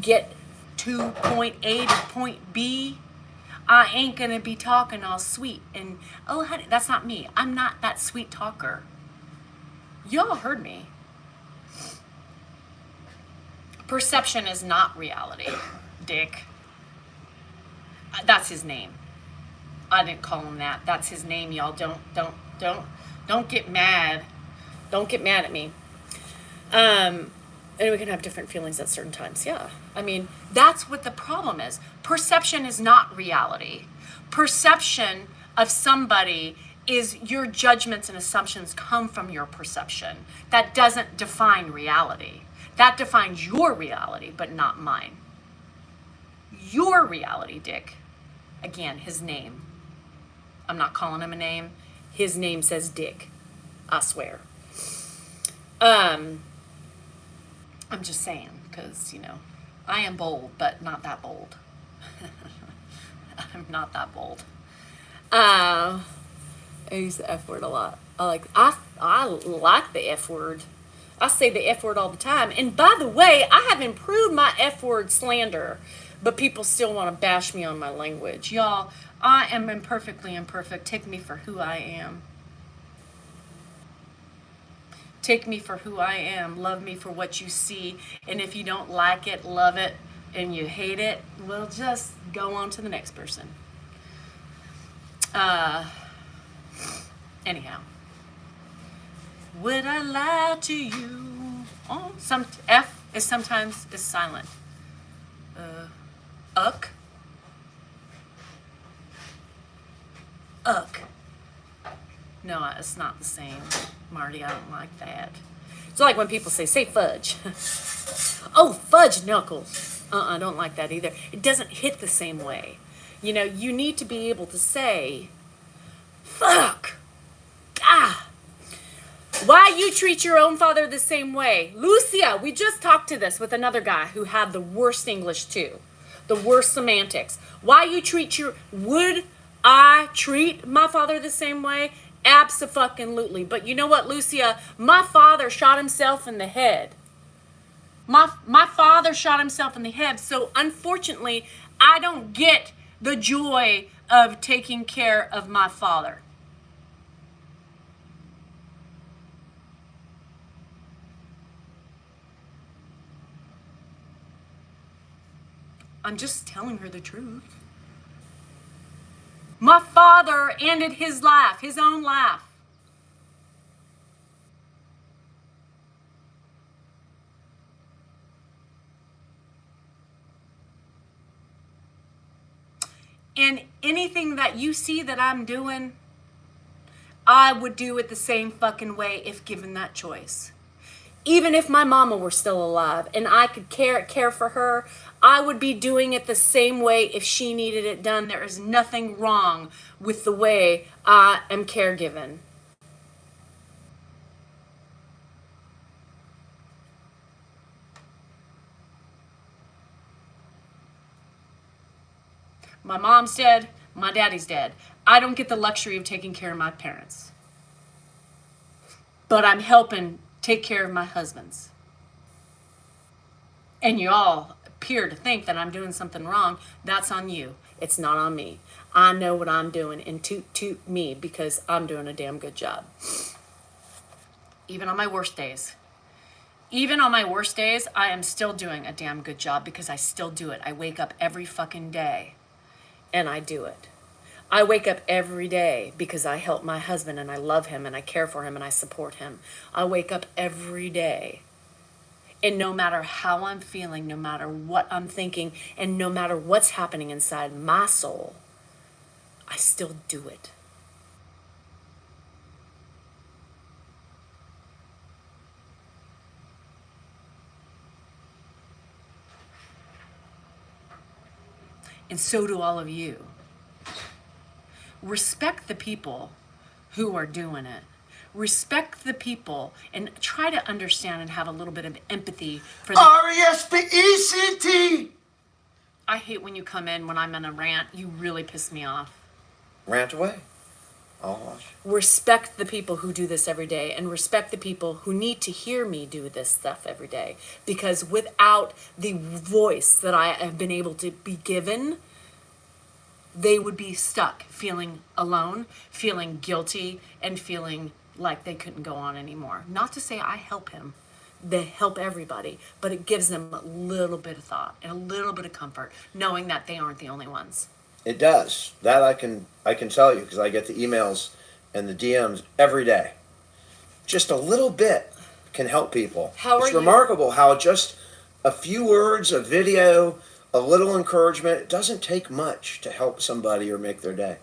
get to point A to point B, I ain't going to be talking all sweet. And, oh, honey, that's not me. I'm not that sweet talker. Y'all heard me. Perception is not reality, Dick. That's his name. I didn't call him that. That's his name, y'all. Don't get mad. Don't get mad at me. And we can have different feelings at certain times. Yeah. I mean, that's what the problem is. Perception is not reality. Perception of somebody is your judgments and assumptions come from your perception. That doesn't define reality. That defines your reality, but not mine. Your reality, Dick. Again, his name. I'm not calling him a name. His name says Dick. I swear. I'm just saying, because, you know, I am bold, but not that bold. I'm not that bold. I use the F word a lot. I like the F word. I say the F word all the time. And by the way, I have improved my F word slander, but people still want to bash me on my language. Y'all, I am imperfectly imperfect. Take me for who I am. Take me for who I am. Love me for what you see. And if you don't like it, love it, and you hate it, well, just go on to the next person. Anyhow. Would I lie to you? Oh, some F is sometimes is silent. Uck. No, it's not the same, Marty. I don't like that. It's like when people say fudge. Oh, fudge knuckles. I don't like that either. It doesn't hit the same way. You know, you need to be able to say, fuck. Ah. Why you treat your own father the same way? Lucia, we just talked to this with another guy who had the worst English too. The worst semantics. Why you treat your... Would I treat my father the same way? Abso-fucking-lutely. But you know what, Lucia? My father shot himself in the head. My father shot himself in the head. So unfortunately, I don't get the joy of taking care of my father. I'm just telling her the truth. My father ended his life, his own life. And anything that you see that I'm doing, I would do it the same fucking way if given that choice. Even if my mama were still alive and I could care for her, I would be doing it the same way if she needed it done. There is nothing wrong with the way I am caregiven. My mom's dead, my daddy's dead. I don't get the luxury of taking care of my parents. But I'm helping take care of my husband's. And you all appear to think that I'm doing something wrong. That's on you. It's not on me. I know what I'm doing, and toot me, because I'm doing a damn good job. Even on my worst days. Even on my worst days, I am still doing a damn good job because I still do it. I wake up every fucking day and I do it. I wake up every day because I help my husband and I love him and I care for him and I support him. I wake up every day. And no matter how I'm feeling, no matter what I'm thinking, and no matter what's happening inside my soul, I still do it. And so do all of you. Respect the people who are doing it. Respect the people and try to understand and have a little bit of empathy for the... R-E-S-P-E-C-T! I hate when you come in when I'm in a rant. You really piss me off. Rant away. I'll watch. Respect the people who do this every day, and respect the people who need to hear me do this stuff every day. Because without the voice that I have been able to be given, they would be stuck feeling alone, feeling guilty, and feeling like they couldn't go on anymore. Not to say I help him. They help everybody, but it gives them a little bit of thought and a little bit of comfort, knowing that they aren't the only ones. It does. That I can tell you, because I get the emails and the DMs every day. Just a little bit can help people. It's remarkable how just a few words, a video, a little encouragement, it doesn't take much to help somebody or make their day.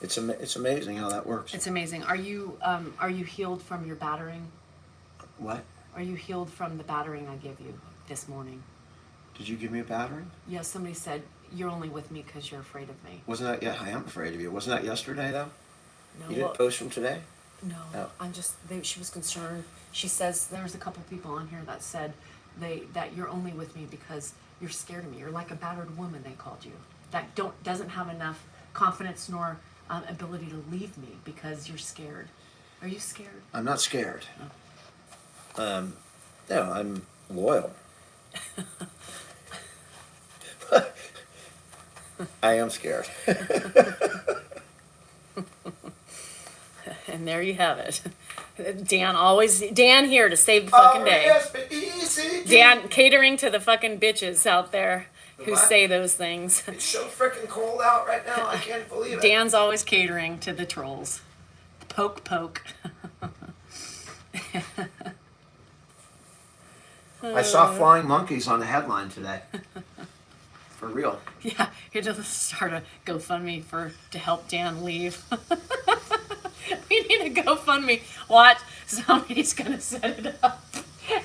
It's amazing how that works. It's amazing. Are you healed from your battering? What? Are you healed from the battering I gave you this morning? Did you give me a battering? Yes, somebody said, you're only with me because you're afraid of me. Wasn't that, yeah, I am afraid of you. Wasn't that yesterday, though? No. You didn't post from today? No, Oh. She was concerned. She says, there was a couple people on here that said that you're only with me because you're scared of me. You're like a battered woman, they called you. That doesn't have enough confidence nor ability to leave me because you're scared. Are you scared? I'm not scared. No, I'm loyal. I am scared. And there you have it. Dan here to save the fucking day. Dan catering to the fucking bitches out there who say those things. It's so freaking cold out right now, I can't believe it. Dan's always catering to the trolls. Poke. I saw flying monkeys on the headline today. For real. Yeah, you just start a GoFundMe to help Dan leave. We need a GoFundMe. Watch, somebody's gonna set it up.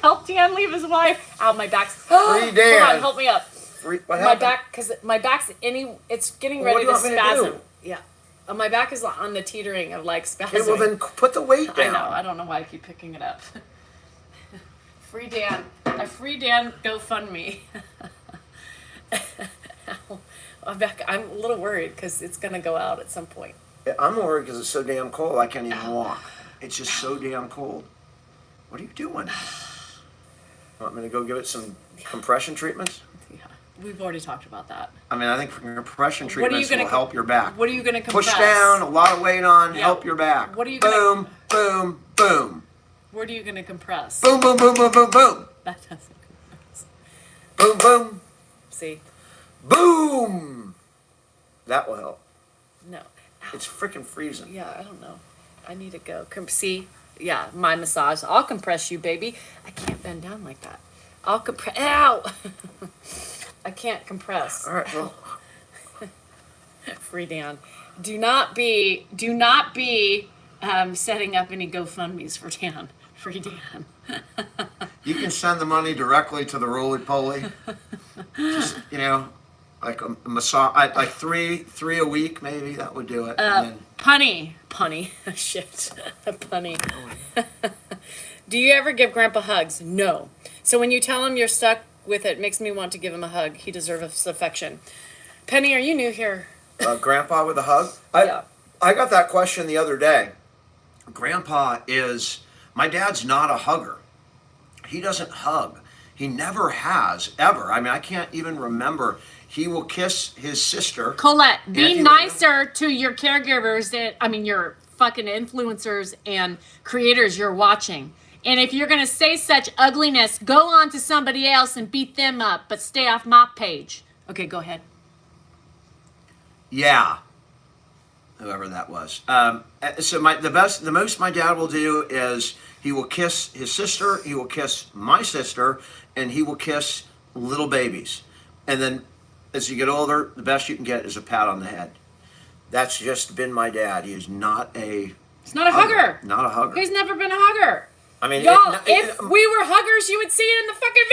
Help Dan leave his wife. Ow, my back's. Free Dan. Hold on, help me up. What My happened? back, because my back's it's getting Well, ready what to do you want me to spasm. do? Yeah. My back is on the teetering of like spasm. Okay, well then put the weight I down. know. I don't know why I keep picking it up. Free Dan. A free Dan GoFundMe. I'm a little worried because it's going to go out at some point. Yeah, I'm worried because it's so damn cold. I can't even walk. It's just so damn cold. What are you doing? Want me to go give it some compression treatments? Yeah. We've already talked about that. I mean, I think compression What are you treatments gonna will help your back. What are you going to compress? Push down, a lot of weight on, Yeah. help your back. What are you boom, gonna- boom, boom. What are you going to compress? Boom, boom, boom, boom, boom, boom. That doesn't compress. Boom, boom, See? boom. That will help. No. It's freaking freezing. Yeah, I don't know. I need to go. See? Yeah, my massage. I'll compress you, baby. I can't bend down like that. I'll compress. Ow! I can't compress. All right, well, Free Dan. Do not be setting up any GoFundMes for Dan. Free Dan. you can send the money directly to the roly-poly. Just, like a massage, like three a week maybe, that would do it. And then, Punny. Shit. Punny. Do you ever give Grandpa hugs? No. So when you tell him you're stuck with it, makes me want to give him a hug. He deserves affection. Penny, are you new here? Grandpa with a hug? Yeah. I got that question the other day. My dad's not a hugger. He doesn't hug. He never has, ever. I mean, I can't even remember. He will kiss his sister. Colette, be Auntie nicer to your caregivers your fucking influencers and creators you're watching. And if you're going to say such ugliness, go on to somebody else and beat them up, but stay off my page. Okay, go ahead. Yeah. Whoever that was. So the most my dad will do is he will kiss his sister, he will kiss my sister, and he will kiss little babies. And then as you get older, the best you can get is a pat on the head. That's just been my dad. He is not a... He's not a hugger. Not a hugger. He's never been a hugger. I mean, Y'all, if we were huggers, you would see it in the fucking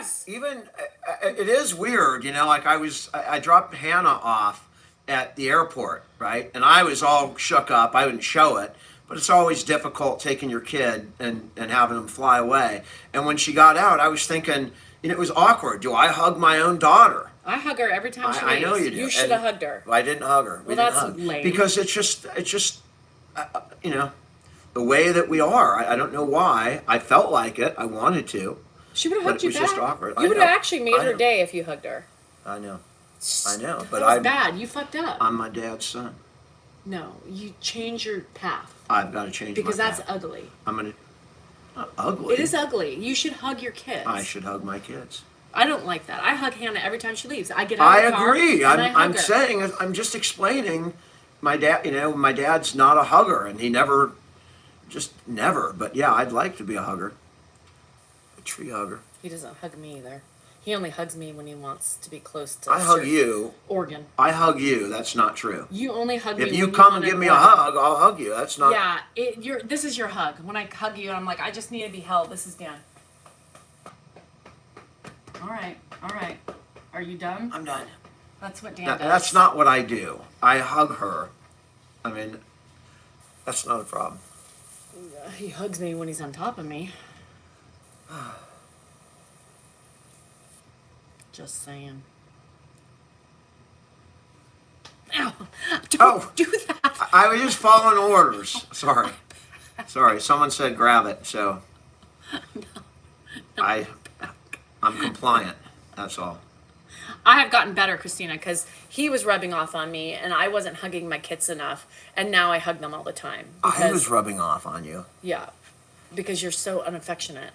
videos. Even it is weird, like I dropped Hannah off at the airport, right? And I was all shook up. I wouldn't show it, but it's always difficult taking your kid and having them fly away. And when she got out, I was thinking, it was awkward. Do I hug my own daughter? I hug her every time she leaves. I know you do. You should have hugged her. I didn't hug her. Well, that's lame. Because it's just, the way that we are. I don't know why. I felt like it. I wanted to. She would have But hugged it you was back. just awkward. You I would have know. actually made I her know. day if you hugged her. I know. But That was bad. You fucked up. I'm my dad's son. No, you change your path I've got to change because my that's path. ugly. I'm gonna. Not ugly. It is ugly. You should hug your kids. I should hug my kids. I don't like that. I hug Hannah every time she leaves. I get out I of the car agree. and I hug I'm her. saying. I'm just explaining. My dad. My dad's not a hugger, and he never. Just never. But yeah, I'd like to be a hugger. A tree hugger. He doesn't hug me either. He only hugs me when he wants to be close to I hug you. organ. I hug you. That's not true. You only hug me If when you come and want give an me a organ. hug, I'll hug you. That's not. Yeah, this is your hug. When I hug you, I'm like, I just need to be held. This is Dan. All right. Are you done? I'm done. That's what Dan Now, does. that's not what I do. I hug her. I mean, that's not a problem. He hugs me when he's on top of me. Just saying. Ow! Don't do that. I was just following orders. Sorry. Someone said grab it, so I'm compliant. That's all. I have gotten better, Christina, because he was rubbing off on me, and I wasn't hugging my kids enough, and now I hug them all the time. I was rubbing off on you. Yeah, because you're so unaffectionate,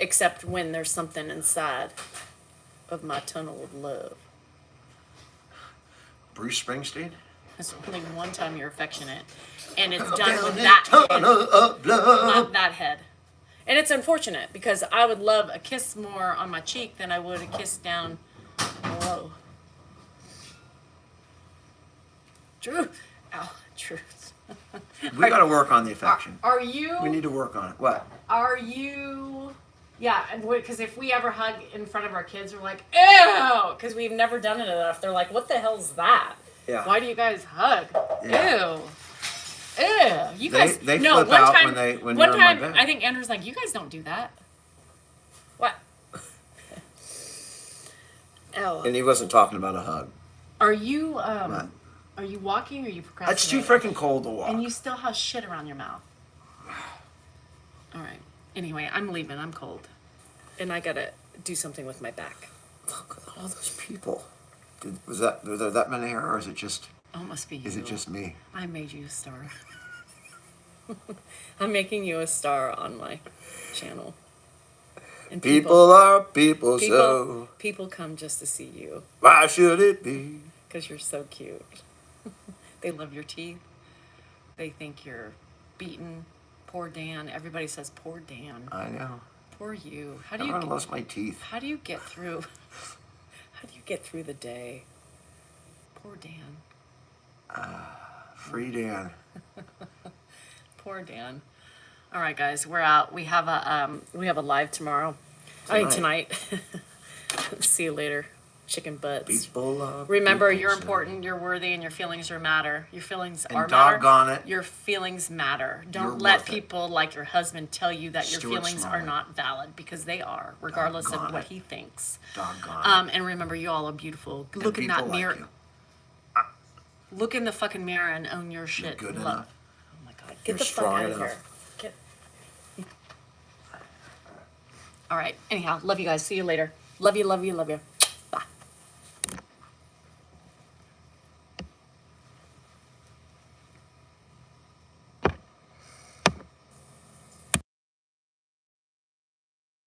except when there's something inside of my tunnel of love. Bruce Springsteen? There's only one time you're affectionate, and it's done with that head, Of love. not that head. And it's unfortunate, because I would love a kiss more on my cheek than I would a kiss down below. Drew, Oh, truth. We got to work on the affection. Are you? We need to work on it. What? Are you? Yeah, because if we ever hug in front of our kids, we're like, ew, because we've never done it enough. They're like, what the hell's that? Yeah. Why do you guys hug? Yeah. Ew. Ew. You guys. They no, flip one out time, when one you're time, in my bed. I think Andrew's like, you guys don't do that. What? Ew. And he wasn't talking about a hug. Are you What? Are you walking or are you procrastinating? It's too freaking cold to walk. And you still have shit around your mouth. All right. Anyway, I'm leaving. I'm cold. And I gotta do something with my back. Look at all those people. Were there that many here, or is it just? Oh, it must be you. Is it just me? I made you a star. I'm making you a star on my channel. And People are people, so people come just to see you why should it be? because you're so cute. They love your teeth. They think you're beaten. Poor Dan. Everybody says poor Dan. I know. Poor you. I lost my teeth. How do you get through? How do you get through the day? Poor Dan. Free Dan. Poor Dan. All right, guys, we're out. We have a live tomorrow. I mean tonight. See you later, chicken butts. People are Remember, people, you're so important, you're worthy, and your feelings matter. Your feelings And are matter. doggone it. Your feelings matter. Don't You're let worth it. people like your husband tell you that your Stuart feelings are Smalley. not valid, because they are, regardless of Doggone what it. he thinks. Doggone it. And remember, you all are beautiful. And Look in that people like mirror. you. Look in the fucking mirror and own your shit. Good Love. enough. Oh my god. Get You're the fuck strong out of enough. here. Get. All right. Anyhow, love you guys. See you later. Love you, love you, love you.